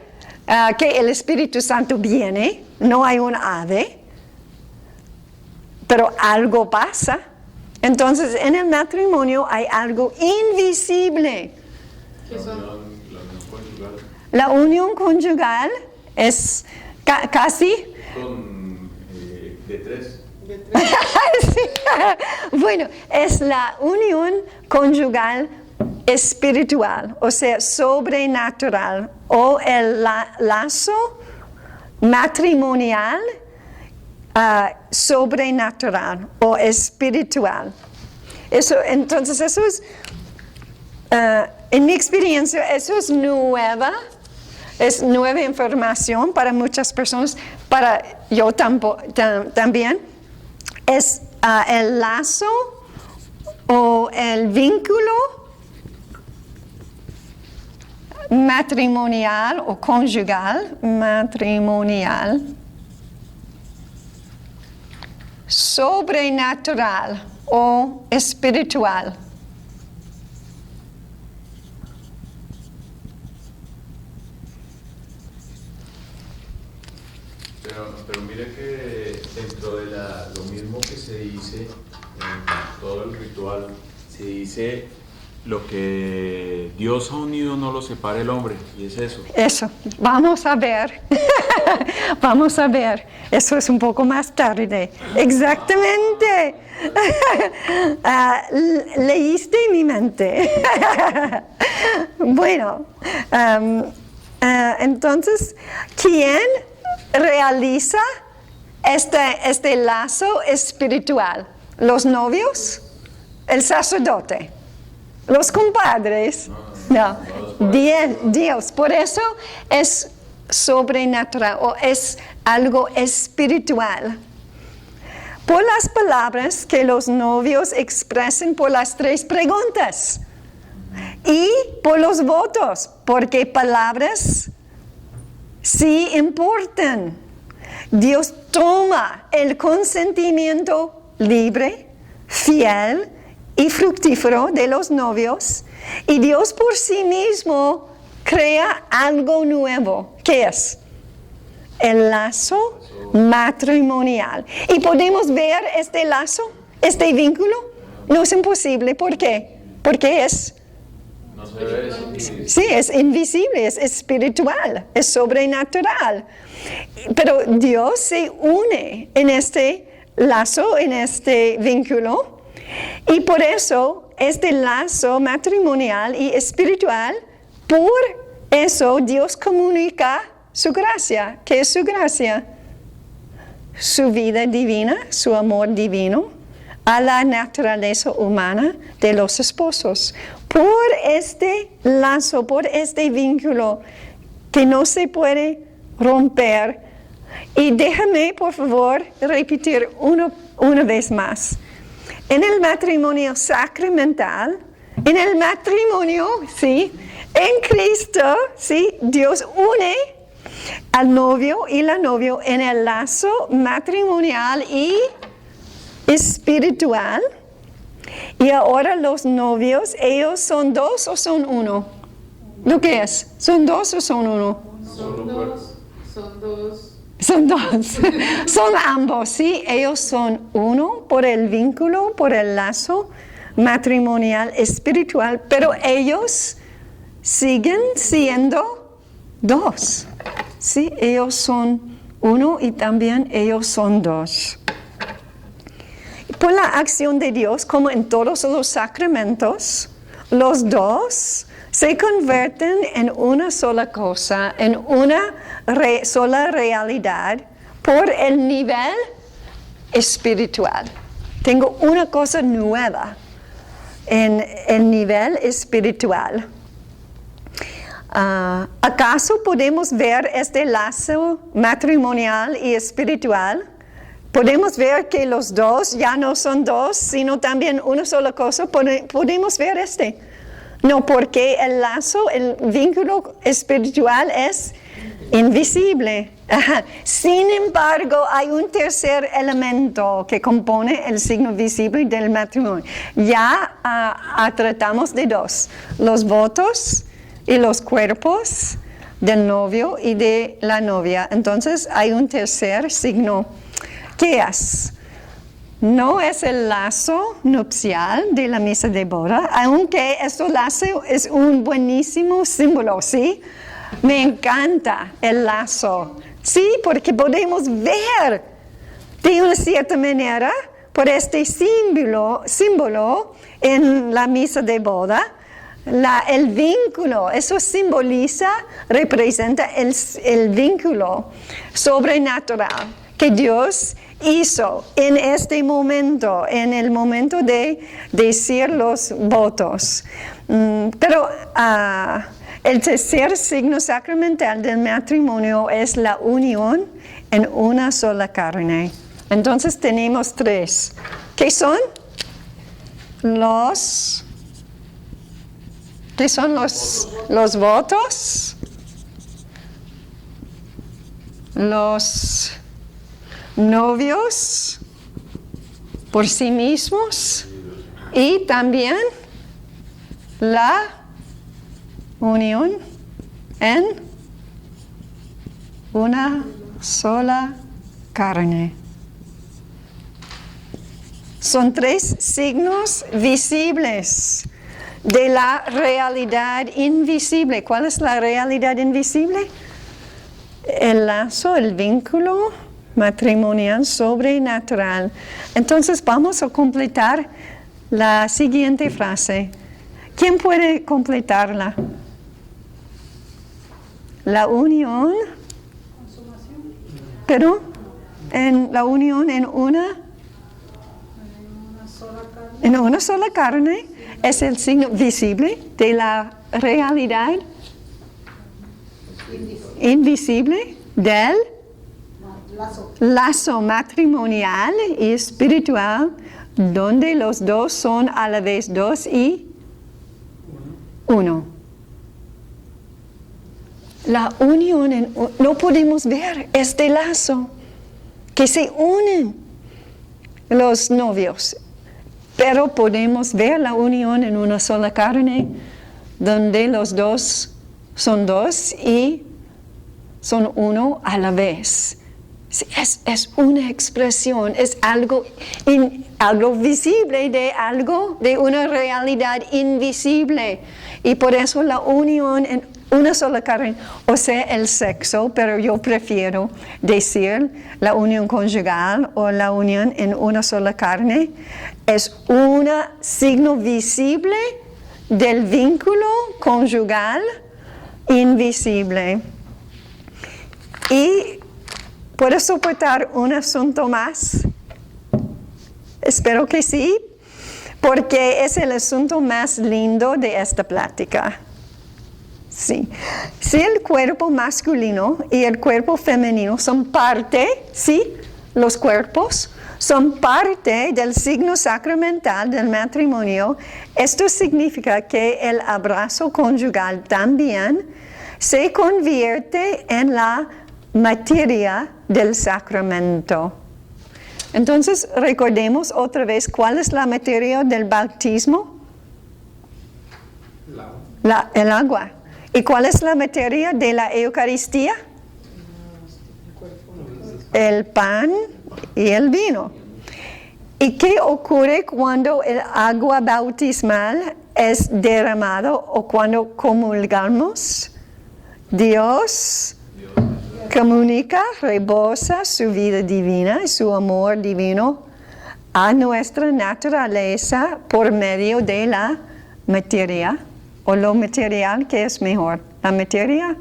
que el Espíritu Santo viene, no hay un ave, pero algo pasa. Entonces, en el matrimonio hay algo invisible. La unión conyugal es casi... de tres. Sí. Bueno, es la unión conyugal espiritual, o sea, sobrenatural, o el lazo matrimonial sobrenatural o espiritual. Entonces, eso es, en mi experiencia, eso es nueva información para muchas personas, para yo también. Es el lazo o el vínculo matrimonial o conyugal, matrimonial, sobrenatural o espiritual. Pero mire que dentro de lo mismo que se dice en todo el ritual, se dice lo que Dios ha unido no lo separa el hombre, y es eso. Eso, vamos a ver. Vamos a ver. Eso es un poco más tarde. Exactamente. Leíste mi mente. Bueno, entonces, ¿quién realiza este lazo espiritual? ¿Los novios? ¿El sacerdote? ¿Los compadres? No, Dios. Por eso es sobrenatural o es algo espiritual. Por las palabras que los novios expresen por las 3 preguntas y por los votos, porque palabras sí importan. Dios toma el consentimiento libre, fiel y fructífero de los novios, y Dios por sí mismo crea algo nuevo. ¿Qué es? El lazo matrimonial. ¿Y podemos ver este lazo, este vínculo? No es imposible. ¿Por qué? Porque es... No se ve, es invisible. Sí, es invisible, es espiritual, es sobrenatural. Pero Dios se une en este lazo, en este vínculo, y por eso este lazo matrimonial y espiritual, por eso Dios comunica su gracia. ¿Qué es su gracia? Su vida divina, su amor divino a la naturaleza humana de los esposos. Por este lazo, por este vínculo que no se puede romper. Y déjame, por favor, repetir una vez más. En el matrimonio sacramental, en el matrimonio, sí, en Cristo, sí, Dios une al novio y la novia en el lazo matrimonial y espiritual. Y ahora los novios, ¿ellos son 2 o son 1? ¿Lo que es? ¿Son 2 o son 1? Son dos. Son 2. Son ambos, sí. Ellos son 1 por el vínculo, por el lazo matrimonial espiritual, pero ellos siguen siendo 2. Sí, ellos son 1 y también ellos son 2. Por la acción de Dios, como en todos los sacramentos, los 2 se convierten en una sola cosa, en una sola realidad por el nivel espiritual. Tengo una cosa nueva en el nivel espiritual. ¿Acaso podemos ver este lazo matrimonial y espiritual? Podemos ver que los 2 ya no son 2, sino también una sola cosa. Podemos ver este. No, porque el lazo, el vínculo espiritual es invisible. Sin embargo, hay un tercer elemento que compone el signo visible del matrimonio. Ya tratamos de 2, los votos y los cuerpos del novio y de la novia. Entonces hay un tercer signo. ¿Qué es? No es el lazo nupcial de la misa de boda, aunque este lazo es un buenísimo símbolo, ¿sí? Me encanta el lazo, sí, porque podemos ver de una cierta manera por este símbolo en la misa de boda, el vínculo. Eso simboliza, representa el vínculo sobrenatural que Dios hizo en este momento, en el momento de decir los votos. Pero el tercer signo sacramental del matrimonio es la unión en una sola carne. Entonces tenemos 3. ¿Qué son? ¿Qué son los votos? Los novios por sí mismos y también la unión en una sola carne. Son 3 signos visibles de la realidad invisible. ¿Cuál es la realidad invisible? El lazo, el vínculo matrimonial sobrenatural. Entonces vamos a completar la siguiente frase. ¿Quién puede completarla? La unión, pero en la unión en una sola carne es el signo visible de la realidad invisible del lazo matrimonial y espiritual, donde los dos son a la vez 2 y 1. La unión no podemos ver este lazo que se unen los novios, pero podemos ver la unión en una sola carne, donde los dos son 2 y son 1 a la vez. Es una expresión, es algo visible de una realidad invisible. Y por eso la unión en una sola carne, o sea, el sexo, pero yo prefiero decir la unión conjugal o la unión en una sola carne, es un signo visible del vínculo conjugal invisible. Y ¿puedo soportar un asunto más? Espero que sí, porque es el asunto más lindo de esta plática. Sí. Si el cuerpo masculino y el cuerpo femenino son parte, sí, los cuerpos son parte del signo sacramental del matrimonio, esto significa que el abrazo conyugal también se convierte en la materia del sacramento. Entonces, recordemos otra vez cuál es la materia del bautismo. El agua. ¿Y cuál es la materia de la Eucaristía? El pan y el vino. ¿Y qué ocurre cuando el agua bautismal es derramado o cuando comulgamos? Dios comunica, rebosa su vida divina y su amor divino a nuestra naturaleza por medio de la materia, o lo material, que es mejor. ¿La materia?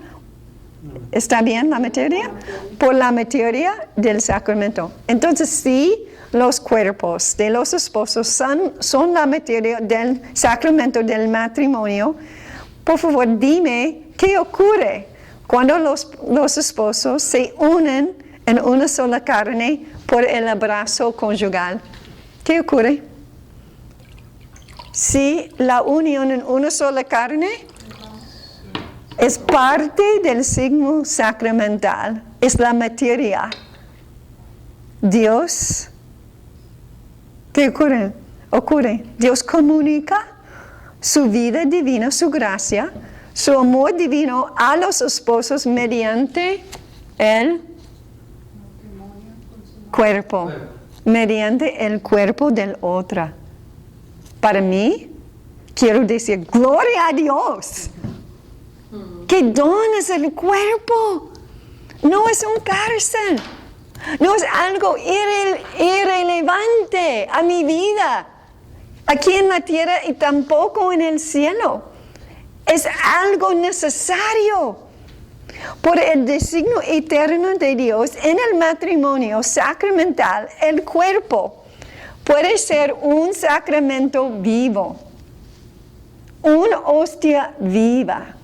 ¿Está bien la materia? Por la materia del sacramento. Entonces, si los cuerpos de los esposos son la materia del sacramento del matrimonio, por favor, dime qué ocurre cuando los esposos se unen en una sola carne por el abrazo conyugal. ¿Qué ocurre? Si la unión en una sola carne es parte del signo sacramental, es la materia. Dios, ¿qué ocurre? Dios comunica su vida divina, su gracia, su amor divino a los esposos mediante el cuerpo, mediante el cuerpo del otro. Para mí, quiero decir, gloria a Dios. ¿Qué don es el cuerpo? No es un cárcel. No es algo irrelevante a mi vida, aquí en la tierra y tampoco en el cielo. Es algo necesario por el designio eterno de Dios en el matrimonio sacramental. El cuerpo puede ser un sacramento vivo, una hostia viva.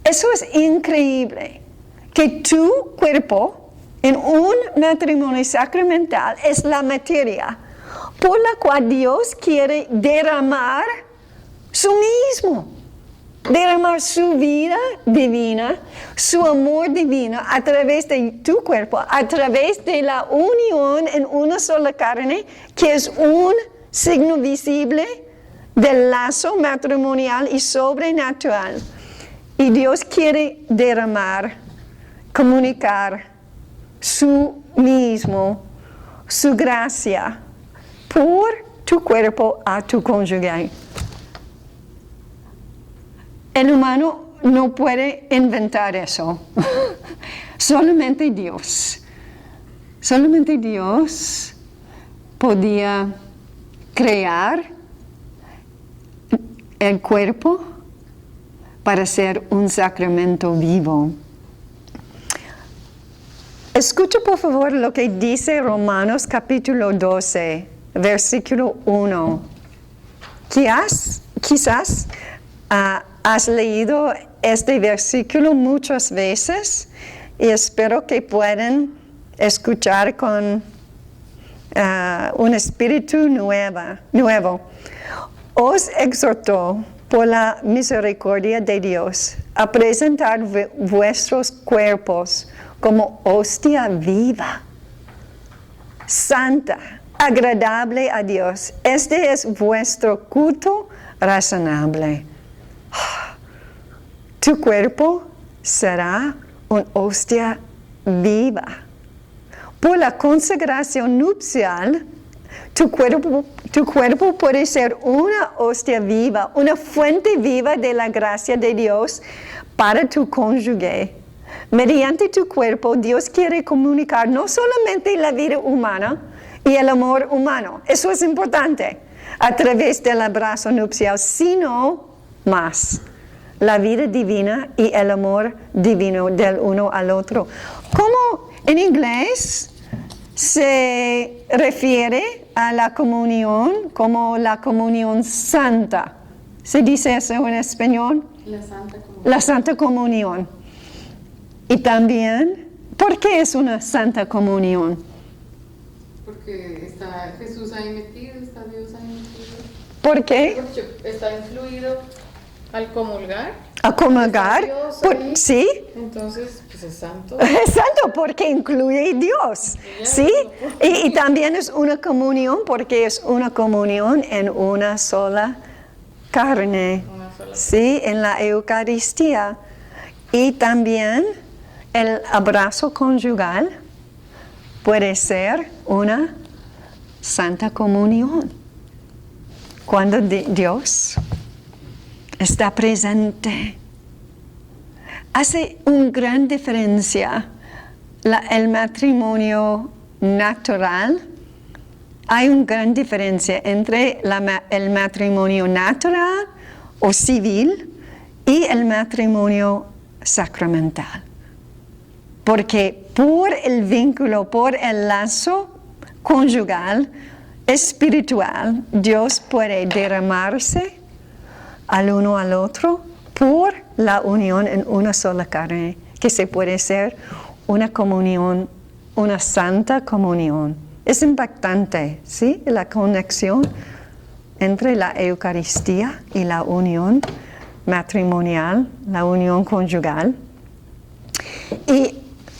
Eso es increíble, que tu cuerpo en un matrimonio sacramental es la materia por la cual Dios quiere derramar su mismo derramar su vida divina, su amor divino a través de tu cuerpo, a través de la unión en una sola carne, que es un signo visible del lazo matrimonial y sobrenatural. Y Dios quiere derramar, comunicar su mismo, su gracia por tu cuerpo a tu cónyuge. El humano no puede inventar eso. Solamente Dios. Solamente Dios podía crear el cuerpo para ser un sacramento vivo. Escucha por favor lo que dice Romanos capítulo 12, versículo 1. Quizás has leído este versículo muchas veces y espero que puedan escuchar con un espíritu nuevo. Os exhorto por la misericordia de Dios a presentar vuestros cuerpos como hostia viva, santa, agradable a Dios. Este es vuestro culto razonable. Tu cuerpo será una hostia viva. Por la consagración nupcial, tu cuerpo puede ser una hostia viva, una fuente viva de la gracia de Dios para tu cónyuge. Mediante tu cuerpo, Dios quiere comunicar no solamente la vida humana y el amor humano, eso es importante, a través del abrazo nupcial, sino más, la vida divina y el amor divino del uno al otro. ¿Cómo en inglés se refiere a la comunión como la comunión santa? ¿Se dice eso en español? La Santa Comunión. La Santa Comunión. Y también, ¿por qué es una Santa Comunión? Porque está Jesús ahí metido, está Dios ahí metido. ¿Por qué? Porque está influido al comulgar. A comulgar. Está Dios ahí. Sí. Entonces, pues es santo. Es santo porque incluye Dios. Sí. Y también es una comunión porque es una comunión en una sola carne. Una sola. Sí, en la Eucaristía. Y también el abrazo conyugal puede ser una santa comunión. Cuando Dios está presente. Hace una gran diferencia el matrimonio natural. Hay una gran diferencia entre el matrimonio natural o civil y el matrimonio sacramental. Porque por el vínculo, por el lazo conyugal, espiritual, Dios puede derramarse al uno al otro por la unión en una sola carne, que se puede ser una comunión, una santa comunión. Es impactante, ¿sí? La conexión entre la Eucaristía y la unión matrimonial, la unión conyugal. Y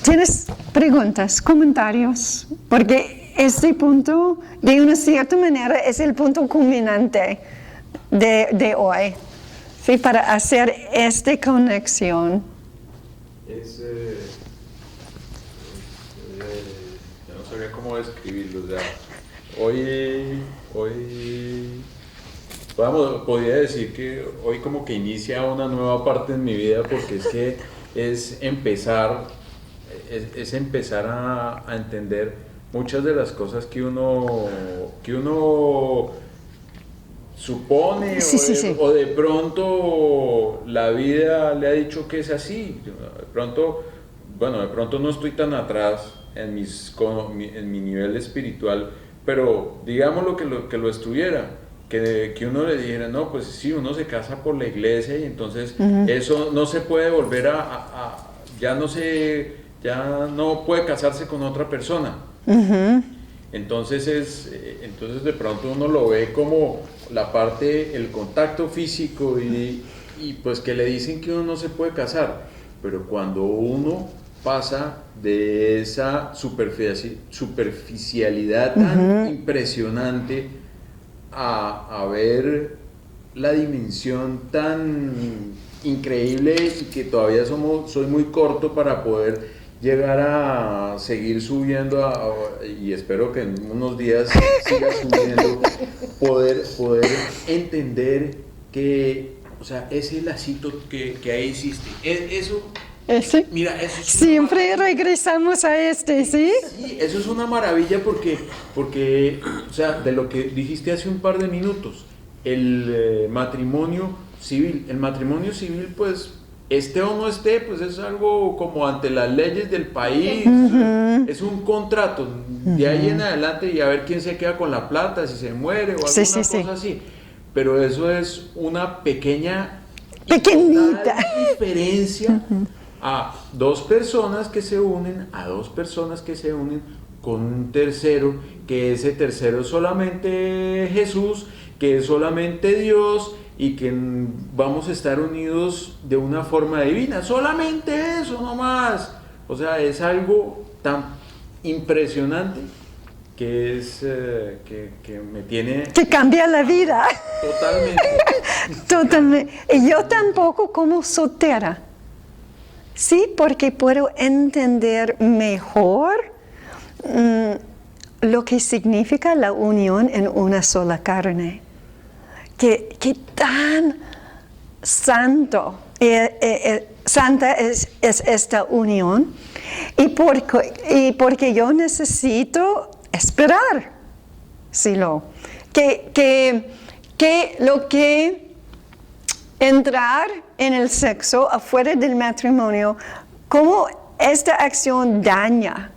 tienes preguntas, comentarios, porque este punto, de una cierta manera, es el punto culminante de hoy, ¿sí? Para hacer esta conexión. Yo no sabría cómo describirlo. O sea, hoy podría decir que hoy como que inicia una nueva parte en mi vida, porque es que es empezar a entender muchas de las cosas que uno supone, Sí. o de pronto la vida le ha dicho que es así. De pronto no estoy tan atrás en mi nivel espiritual, pero digamos que lo estuviera, que uno le dijera, no, pues sí, uno se casa por la iglesia y entonces eso no se puede volver ya no puede casarse con otra persona. Entonces de pronto uno lo ve como la parte, el contacto físico y y pues que le dicen que uno no se puede casar, pero cuando uno pasa de esa superficialidad tan impresionante a ver la dimensión tan increíble y que todavía soy muy corto para poder llegar a seguir subiendo y espero que en unos días siga subiendo, poder entender que, o sea, ese lacito que ahí hiciste, eso, mira, eso es Siempre regresamos a ¿sí? Sí, eso es una maravilla porque, o sea, de lo que dijiste hace un par de minutos, el matrimonio civil, pues, esté o no esté, pues es algo como ante las leyes del país, es un contrato, de ahí en adelante y a ver quién se queda con la plata, si se muere o alguna cosa así, pero eso es una pequeñita diferencia a dos personas que se unen, con un tercero, que ese tercero es solamente Jesús, que es solamente Dios, y que vamos a estar unidos de una forma divina, solamente eso, no más. O sea, es algo tan impresionante que es que me tiene... Que cambia la vida. Totalmente. Y yo tampoco como soltera. Sí, porque puedo entender mejor lo que significa la unión en una sola carne. Que tan santa es esta unión y porque yo necesito esperar, que lo que entrar en el sexo afuera del matrimonio, como esta acción daña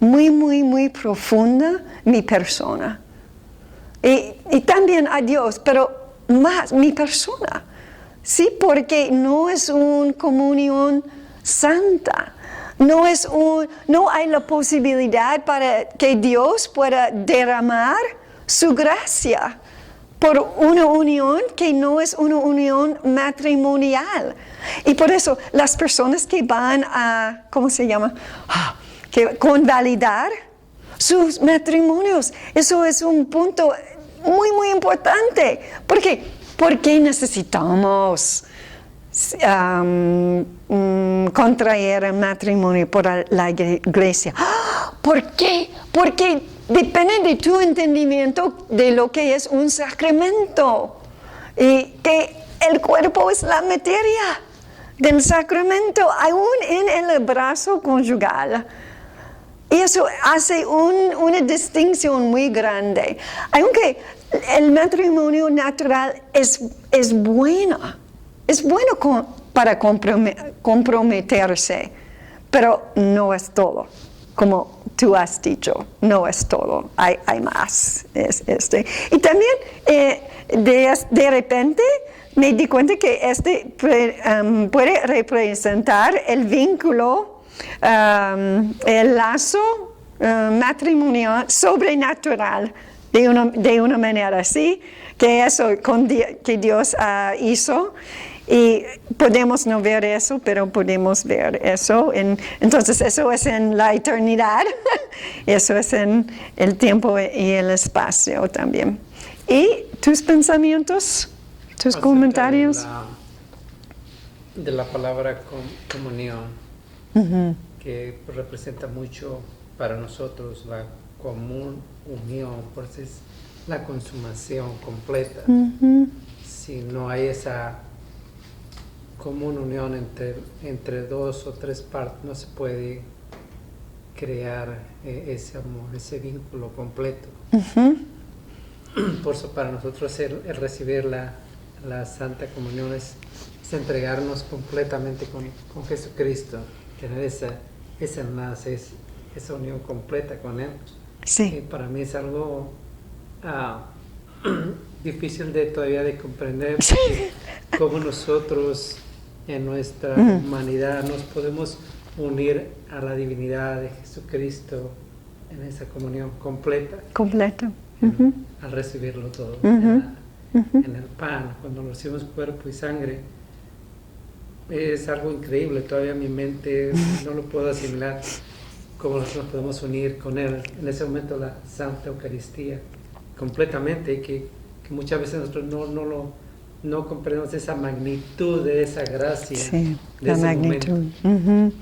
muy, muy, muy profunda mi persona. Y también a Dios, pero más mi persona. Sí, porque no es una comunión santa. No hay la posibilidad para que Dios pueda derramar su gracia por una unión que no es una unión matrimonial. Y por eso las personas que van a, ¿cómo se llama? Que convalidar sus matrimonios. Eso es un punto muy, muy importante. Porque necesitamos contraer el matrimonio por la iglesia. ¿Por qué? Porque depende de tu entendimiento de lo que es un sacramento. Y que el cuerpo es la materia del sacramento, aún en el abrazo conyugal. Y eso hace una distinción muy grande. Aunque el matrimonio natural es bueno para comprometerse, pero no es todo. Como tú has dicho, no es todo, hay más. Y también de repente me di cuenta que puede representar el vínculo, el lazo matrimonial sobrenatural de una manera así, que eso que Dios hizo. Y podemos no ver eso, pero podemos ver eso. Entonces eso es en la eternidad, eso es en el tiempo y el espacio también. ¿Y tus pensamientos, tus comentarios? De la palabra comunión, que representa mucho para nosotros la común unión, por eso es la consumación completa. Si no hay esa común unión entre dos o tres partes, no se puede crear ese amor, ese vínculo completo. Por eso para nosotros el recibir la Santa Comunión es entregarnos completamente con Jesucristo, tener ese enlace, esa unión completa con Él. Sí. Y para mí es algo difícil todavía de comprender, cómo nosotros en nuestra humanidad nos podemos unir a la divinidad de Jesucristo en esa comunión completa. Al recibirlo todo. En el pan, cuando lo recibimos cuerpo y sangre, es algo increíble. Todavía mi mente no lo puedo asimilar. Cómo nosotros podemos unir con Él en ese momento la Santa Eucaristía completamente, que muchas veces nosotros no comprendemos esa magnitud de esa gracia. Sí, de la ese magnitud. momento. Ujú.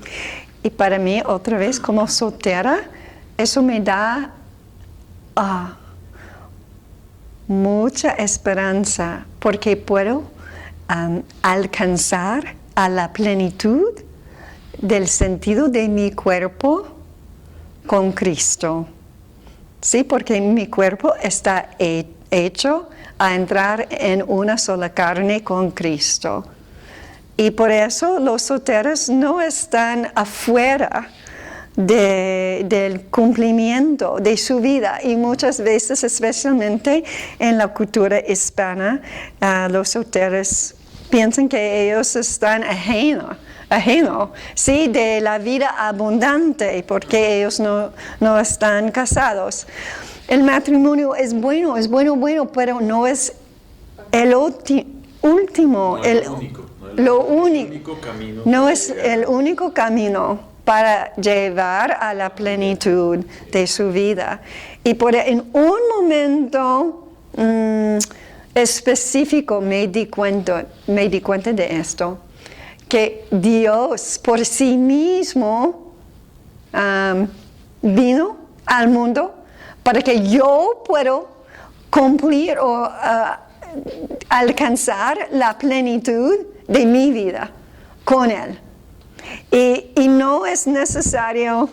Y para mí, otra vez, como soltera, eso me da mucha esperanza, porque puedo alcanzar a la plenitud del sentido de mi cuerpo con Cristo. Sí, porque mi cuerpo está hecho a entrar en una sola carne con Cristo. Y por eso los solteros no están afuera del cumplimiento de su vida. Y muchas veces, especialmente en la cultura hispana, los solteros piensan que ellos están ajeno, sí, de la vida abundante, porque ellos no están casados. El matrimonio es bueno, pero no es el último, No es lo único camino. No es el único camino para llevar a la plenitud de su vida. Y en un momento específico me di cuenta de esto, que Dios por sí mismo vino al mundo para que yo pueda cumplir o alcanzar la plenitud de mi vida con Él. Y no es necesario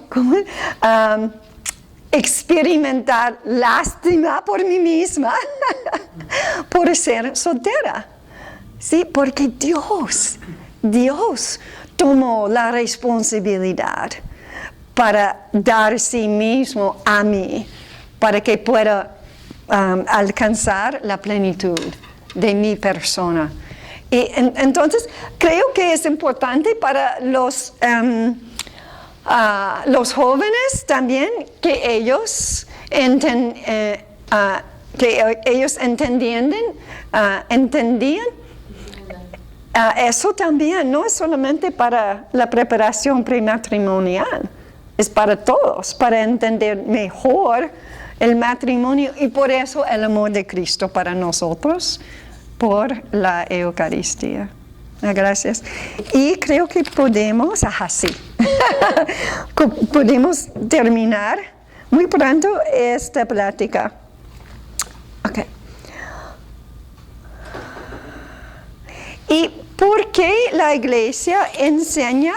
experimentar lástima por mí misma por ser soltera. Sí, porque Dios tomó la responsabilidad para dar sí mismo a mí, para que pueda alcanzar la plenitud de mi persona. Y entonces creo que es importante para los jóvenes también que ellos entendían eso también. No es solamente para la preparación prematrimonial, es para todos, para entender mejor el matrimonio, y por eso el amor de Cristo para nosotros por la Eucaristía. Gracias. Y creo que podemos, podemos terminar muy pronto esta plática. Okay. ¿Y por qué la Iglesia enseña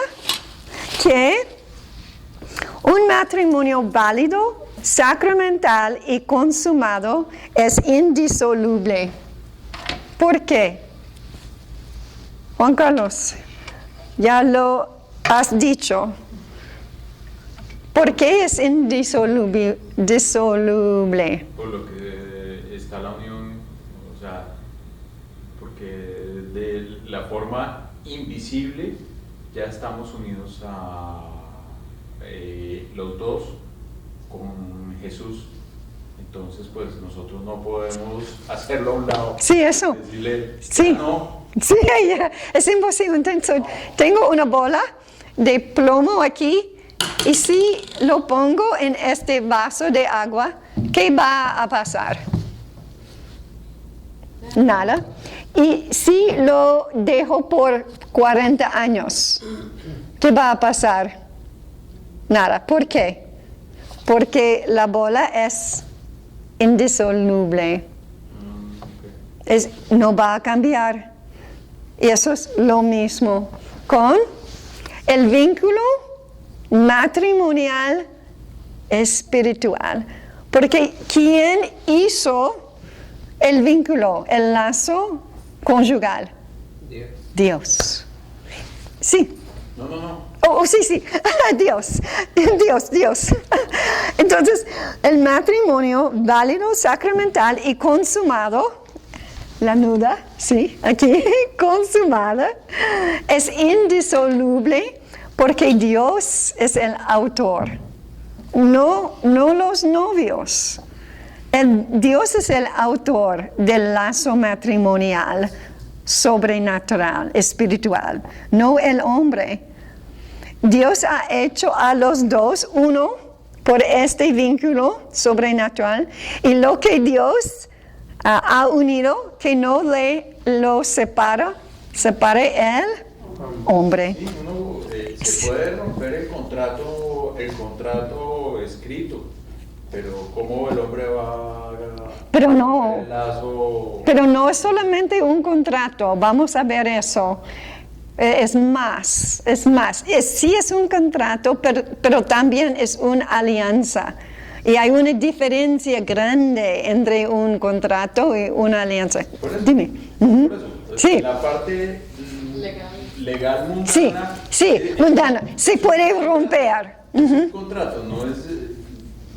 que un matrimonio válido, sacramental y consumado es indisoluble? ¿Por qué? Juan Carlos, ya lo has dicho. ¿Por qué es indisoluble? Por lo que está la unión, o sea, porque de la forma invisible ya estamos unidos a los dos con Jesús. Entonces, pues nosotros no podemos hacerlo a un lado. Sí, eso. Decirle, Sí. no. Sí, es imposible. Entonces, tengo una bola de plomo aquí, y si lo pongo en este vaso de agua, ¿qué va a pasar? Nada. Y si lo dejo por 40 años, ¿qué va a pasar? Nada. ¿Por qué? Porque la bola es indisoluble. No va a cambiar. Y eso es lo mismo con el vínculo matrimonial espiritual. Porque ¿quién hizo el vínculo, el lazo conjugal? Dios. Sí. No. Oh, sí. Dios. Entonces, el matrimonio válido, sacramental y consumado, la nuda, sí, aquí, consumada, es indisoluble porque Dios es el autor, no los novios. Dios es el autor del lazo matrimonial. sobrenatural, espiritual, no el hombre. Dios ha hecho a los dos uno por este vínculo sobrenatural, y lo que Dios ha unido, que no lo separe el hombre. Sí, uno se puede romper el contrato escrito, pero ¿cómo el hombre va a Pero no. el lazo? Pero no es solamente un contrato, vamos a ver eso. Es más. Sí es un contrato, pero también es una alianza. Y hay una diferencia grande entre un contrato y una alianza. Por eso, Dime. por eso. Sí. La parte legal mundana. Sí, mundana. Se puede romper. Es un contrato, no es,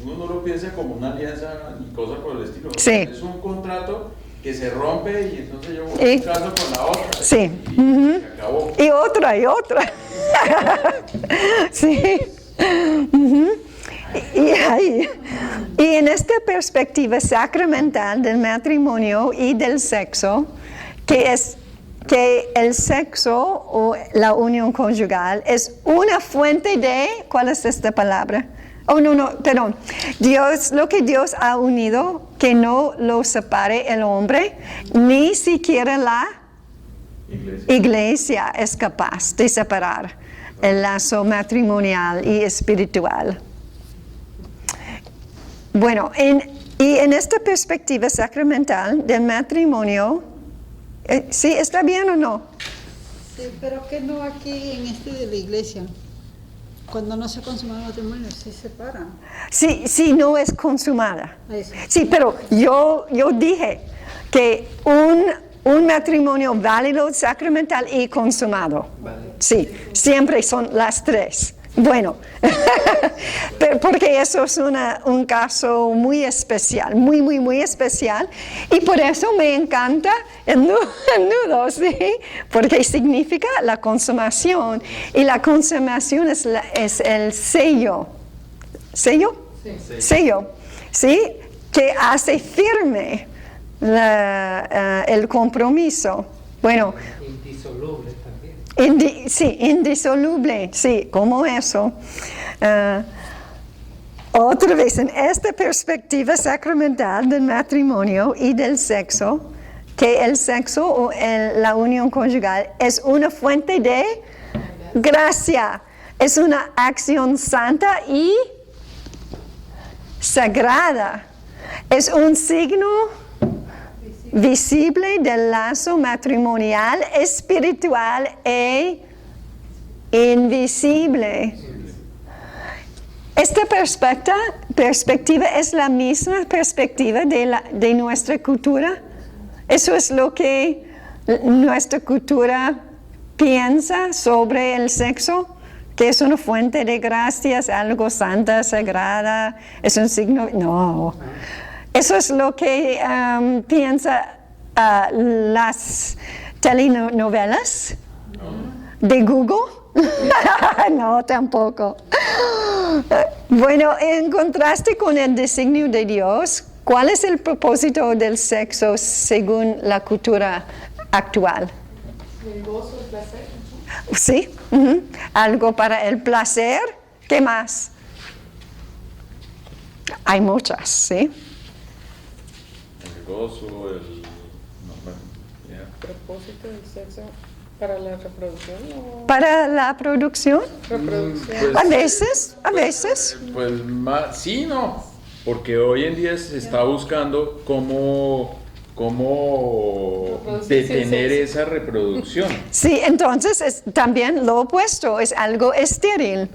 uno no lo piensa como una alianza ni cosa por el estilo. Sí. Es un contrato que se rompe y entonces yo voy Y- buscando con la otra. Sí. Y se acabó. Y otra. Sí. Ujú. Y en esta perspectiva sacramental del matrimonio y del sexo, que es que el sexo o la unión conyugal es una fuente de, ¿cuál es esta palabra? Oh, no, perdón. Lo que Dios ha unido, que no lo separe el hombre, ni siquiera la iglesia es capaz de separar el lazo matrimonial y espiritual. Bueno, y en esta perspectiva sacramental del matrimonio, ¿sí está bien o no? Sí, pero que no aquí en este de la iglesia. Cuando no se consuma el matrimonio, se separan. Sí, no es consumada. Eso. Sí, pero yo dije que un matrimonio válido, sacramental y consumado. Sí, siempre son las tres. Bueno, pero porque eso es un caso muy especial, muy especial, y por eso me encanta el nudo, ¿sí? Porque significa la consumación, y la consumación es el sello. ¿Sello? Sí. Sello, ¿sí? Que hace firme el compromiso. Bueno, Indisoluble también. indisoluble, sí, como eso. Otra vez, en esta perspectiva sacramental del matrimonio y del sexo, que el sexo o la unión conyugal es una fuente de gracia, es una acción santa y sagrada, es un signo visible del lazo matrimonial, espiritual e invisible. Esta perspectiva es la misma perspectiva de nuestra cultura. Eso es lo que nuestra cultura piensa sobre el sexo, que es una fuente de gracias, algo santa, sagrada, es un signo. No. Eso es lo que piensa las telenovelas de Google. No, tampoco. Bueno, en contraste con el designio de Dios, ¿cuál es el propósito del sexo según la cultura actual? El gozo, el placer. Sí, algo para el placer. ¿Qué más? Hay muchas, ¿sí? El gozo, Propósito del sexo para la reproducción o Para la producción, reproducción. Pues, a veces. Pues más, sí, no, porque hoy en día se está buscando cómo Reproducirse el detener sexo. esa reproducción. Sí, entonces es también lo opuesto, es algo estéril,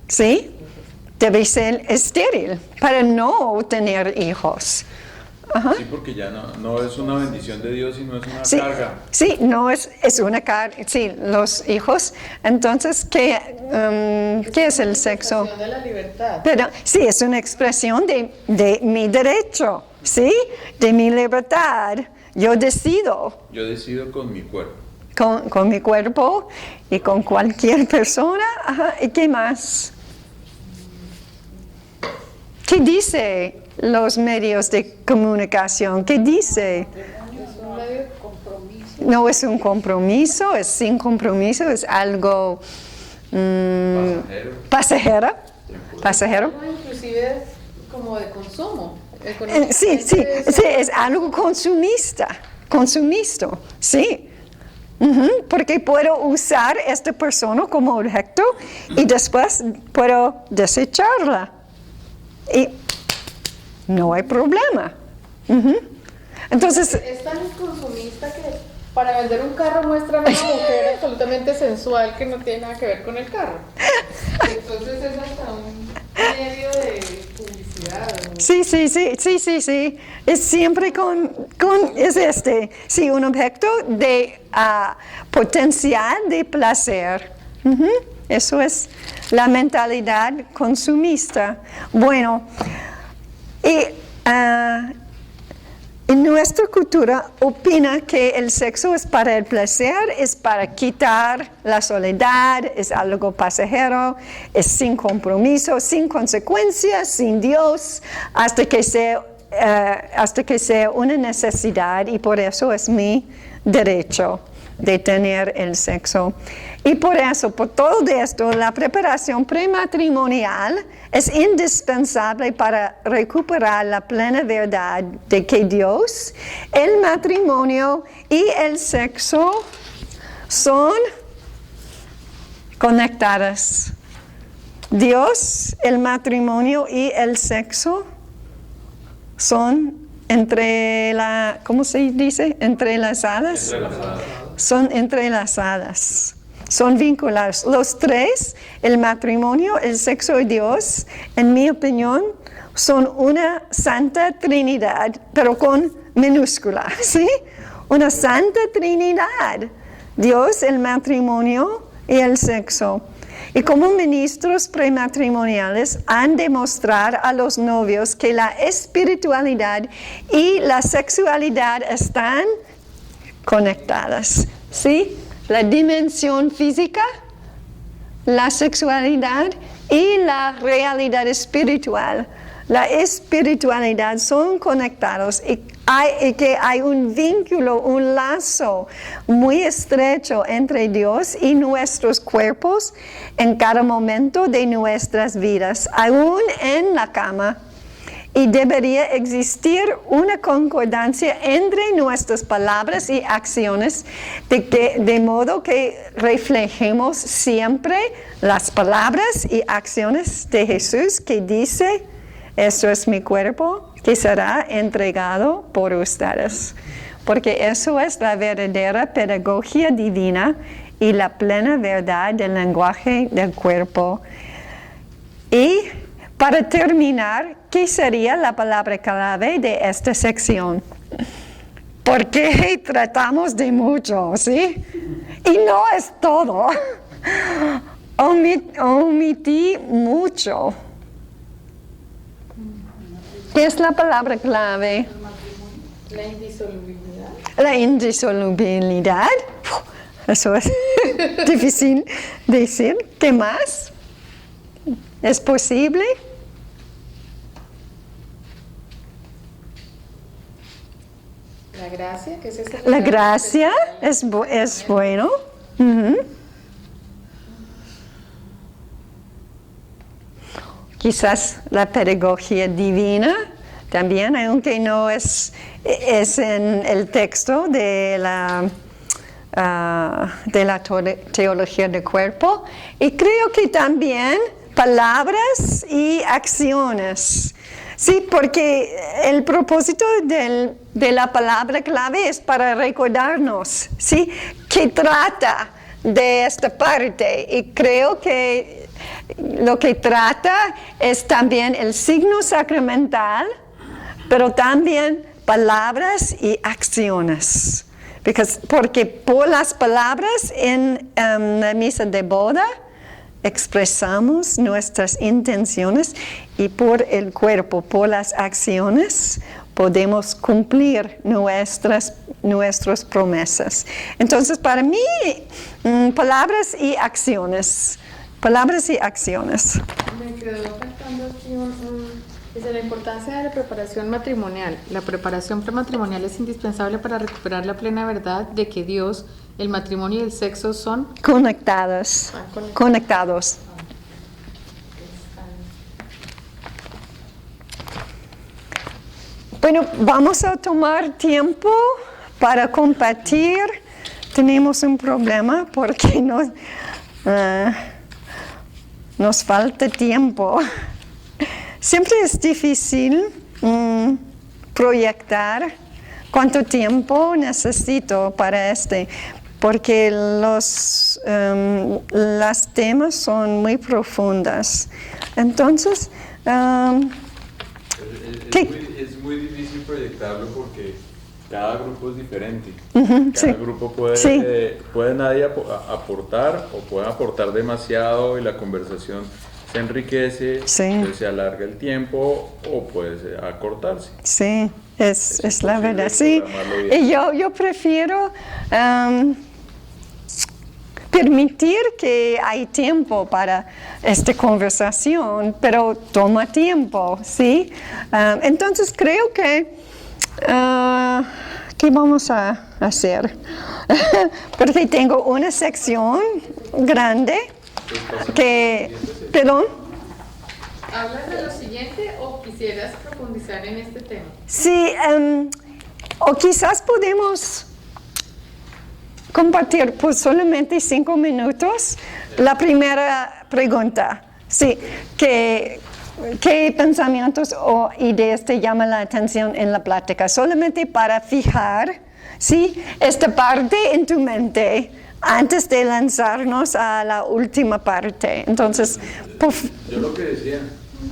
¿sí? Debe ser estéril para no tener hijos. Ajá. Sí, porque ya no es una bendición de Dios, sino es una Sí, carga. sí, no es una carga, sí, los hijos. Entonces, ¿qué es el sexo? Expresión de la libertad. Pero sí, es una expresión de mi derecho, ¿sí? De mi libertad. Yo decido Yo decido con mi cuerpo. con mi cuerpo y con cualquier persona. Ajá. ¿Y qué más? ¿Qué dice los medios de comunicación? ¿Qué dice? Es un medio de compromiso. no es un compromiso, es sin compromiso, es algo pasajero. Algo inclusive como de consumo. Sí, es algo consumista, sí. Porque puedo usar esta persona como objeto y después puedo desecharla. Y no hay problema. Entonces, es tan consumista que para vender un carro muestran a una mujer absolutamente sensual que no tiene nada que ver con el carro. Entonces es hasta un medio de publicidad. ¿No? Sí. Es siempre sí, un objeto de potencial de placer. Eso es la mentalidad consumista. Bueno, y en nuestra cultura opina que el sexo es para el placer, es para quitar la soledad, es algo pasajero, es sin compromiso, sin consecuencias, sin Dios, hasta que sea una necesidad, y por eso es mi derecho de tener el sexo. Y por eso, por todo esto, la preparación prematrimonial es indispensable para recuperar la plena verdad de que Dios, el matrimonio y el sexo son conectados. Dios, el matrimonio y el sexo son ¿cómo se dice? Entrelazadas. Son entrelazadas. Son vinculados. Los tres, el matrimonio, el sexo y Dios, en mi opinión, son una santa trinidad, pero con minúscula, ¿sí? Una santa trinidad. Dios, el matrimonio y el sexo. Y como ministros prematrimoniales han de mostrar a los novios que la espiritualidad y la sexualidad están conectadas, ¿sí? La dimensión física, la sexualidad y la realidad espiritual. La espiritualidad son conectados y que hay un vínculo, un lazo muy estrecho entre Dios y nuestros cuerpos en cada momento de nuestras vidas, aún en la cama. Y debería existir una concordancia entre nuestras palabras y acciones, de modo que reflejemos siempre las palabras y acciones de Jesús, que dice: esto es mi cuerpo que será entregado por ustedes. Porque eso es la verdadera pedagogía divina y la plena verdad del lenguaje del cuerpo. Y para terminar, ¿qué sería la palabra clave de esta sección? Porque tratamos de mucho, ¿sí? Y no es todo. Omití mucho. ¿Qué es la palabra clave? La indisolubilidad. La indisolubilidad. Eso es difícil decir. ¿Qué más? ¿Es posible? La gracia, ¿qué es eso? La gracia es bueno. Quizás la pedagogía divina también, aunque no es en el texto de la teología del cuerpo. Y creo que también palabras y acciones. Sí, porque el propósito de la palabra clave es para recordarnos, ¿sí?, que trata de esta parte. Y creo que lo que trata es también el signo sacramental, pero también palabras y acciones. Porque por las palabras en la misa de boda expresamos nuestras intenciones, y por el cuerpo, por las acciones, podemos cumplir nuestras promesas. Entonces, para mí, palabras y acciones. Palabras y acciones. Me quedó faltando aquí Dice la importancia de la preparación matrimonial. La preparación prematrimonial es indispensable para recuperar la plena verdad de que Dios, el matrimonio y el sexo son Conectados. Conectados. Bueno, vamos a tomar tiempo para compartir. Tenemos un problema porque nos falta tiempo. Siempre es difícil proyectar cuánto tiempo necesito para porque los temas son muy profundos. Entonces, es muy difícil proyectarlo porque cada grupo es diferente. Sí. Cada grupo puede nadie aportar o puede aportar demasiado y la conversación se enriquece, entonces se alarga el tiempo o puede acortarse. Sí, es la verdad. Sí, y yo prefiero permitir que hay tiempo para esta conversación, pero toma tiempo, ¿sí? Entonces creo que ¿qué vamos a hacer? Porque tengo una sección grande que, perdón. ¿Hablas de lo siguiente o quisieras profundizar en este tema? Sí, o quizás podemos compartir por solamente 5 minutos la primera pregunta. Sí, ¿qué pensamientos o ideas te llaman la atención en la plática? Solamente para fijar, ¿sí?, esta parte en tu mente antes de lanzarnos a la última parte. Entonces, yo lo que decía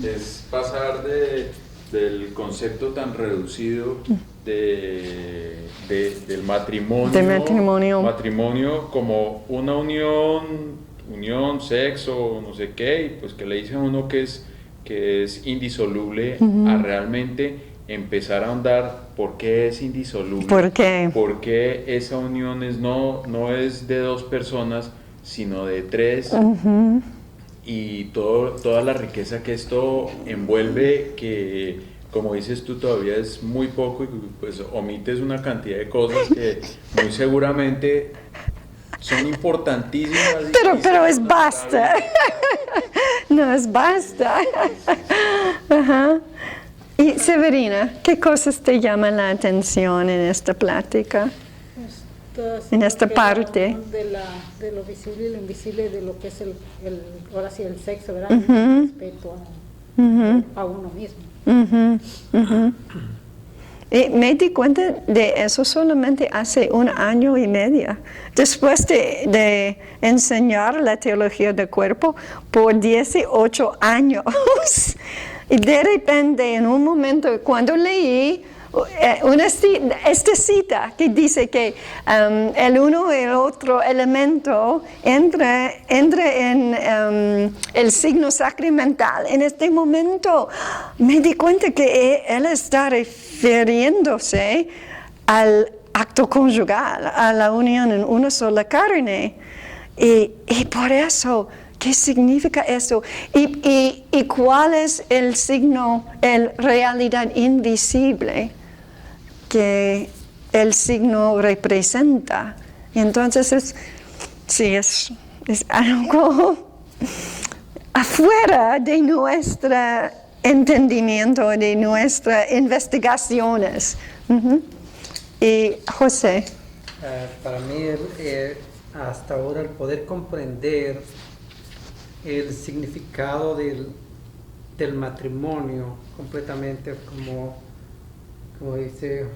es pasar del concepto tan reducido del matrimonio como una unión, sexo, no sé qué, y pues que le dicen a uno que es indisoluble, a realmente empezar a ahondar por qué es indisoluble. ¿Por qué? Porque esa unión no es de 2 personas, sino de 3. Y toda la riqueza que esto envuelve, que como dices tú todavía es muy poco y pues omites una cantidad de cosas que muy seguramente son importantísimas. Pero es basta. No es basta. Ajá. Y Severina, ¿qué cosas te llaman la atención en esta plática? En esta parte. De lo visible y lo invisible, de lo que es ahora sí el sexo, ¿verdad? El respeto a uno mismo. Y me di cuenta de eso solamente hace 1 año y medio. Después de enseñar la teología del cuerpo por 18 años. Y de repente, en un momento, cuando leí esta cita que dice que el uno y el otro elemento entra en el signo sacramental. En este momento me di cuenta que él está refiriéndose al acto conjugal, a la unión en una sola carne. Y por eso, ¿qué significa eso? ¿Y cuál es el signo, la realidad invisible que el signo representa? Y entonces es algo afuera de nuestro entendimiento, de nuestras investigaciones. Y José. Para mí, hasta ahora, el poder comprender el significado del matrimonio completamente, como dice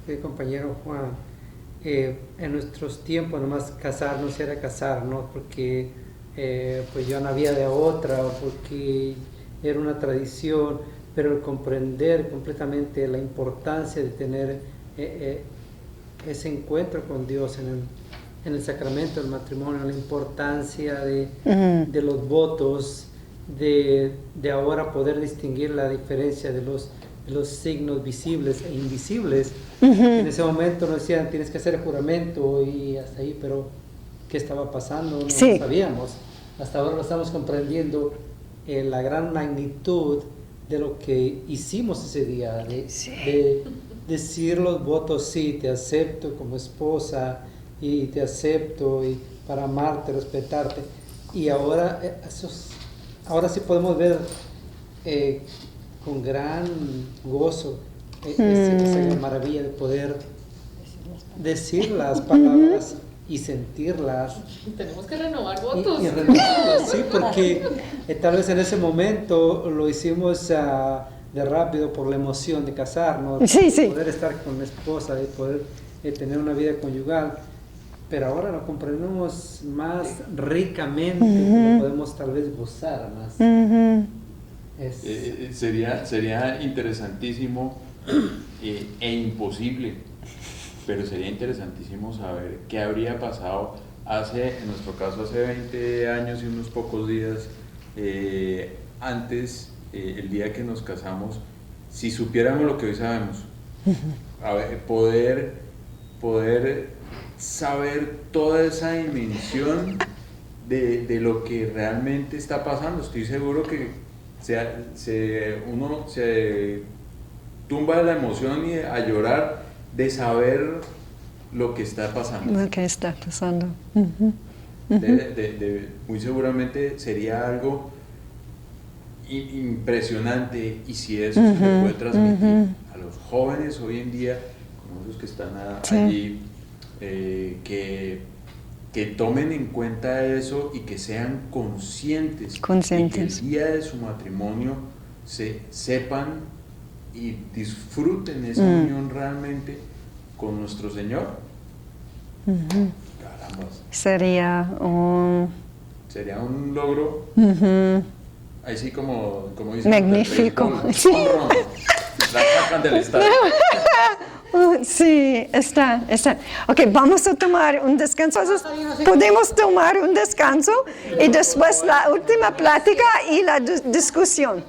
el compañero Juan, en nuestros tiempos nomás casarnos era casarnos porque pues ya no había de otra, o porque era una tradición, pero el comprender completamente la importancia de tener ese encuentro con Dios en el sacramento del matrimonio, la importancia de los votos, de ahora poder distinguir la diferencia de los signos visibles e invisibles. En ese momento nos decían, tienes que hacer el juramento y hasta ahí, pero ¿qué estaba pasando? No lo sabíamos. Hasta ahora lo estamos comprendiendo, la gran magnitud de lo que hicimos ese día, de decir los votos, sí, te acepto como esposa y te acepto y para amarte, respetarte. Y ahora, ahora sí podemos ver con gran gozo esa maravilla de poder decir las palabras y sentirlas. Tenemos que renovar votos. Y renovarlas, sí, porque tal vez en ese momento lo hicimos de rápido por la emoción de casarnos, Sí, sí. poder estar con la esposa y poder tener una vida conyugal. Pero ahora lo comprendemos más ricamente, lo podemos tal vez gozar más. Sería interesantísimo e imposible, pero sería interesantísimo saber qué habría pasado en nuestro caso, hace 20 años y unos pocos días antes, el día que nos casamos, si supiéramos lo que hoy sabemos. A ver, poder saber toda esa dimensión de lo que realmente está pasando. Estoy seguro que uno se tumba de la emoción y a llorar de saber lo que está pasando. Lo que está pasando. Muy seguramente sería algo impresionante, y si eso se le puede transmitir a los jóvenes hoy en día, como esos que están allí, que tomen en cuenta eso y que sean conscientes. Y que el día de su matrimonio sepan y disfruten esa unión realmente con nuestro Señor. Carambas. Sería un logro. Ahí sí, como dicen, magnífico. Sí. La sacan del estadio. Sí, está. Ok, vamos a tomar un descanso. Podemos tomar un descanso y después la última plática y la discusión.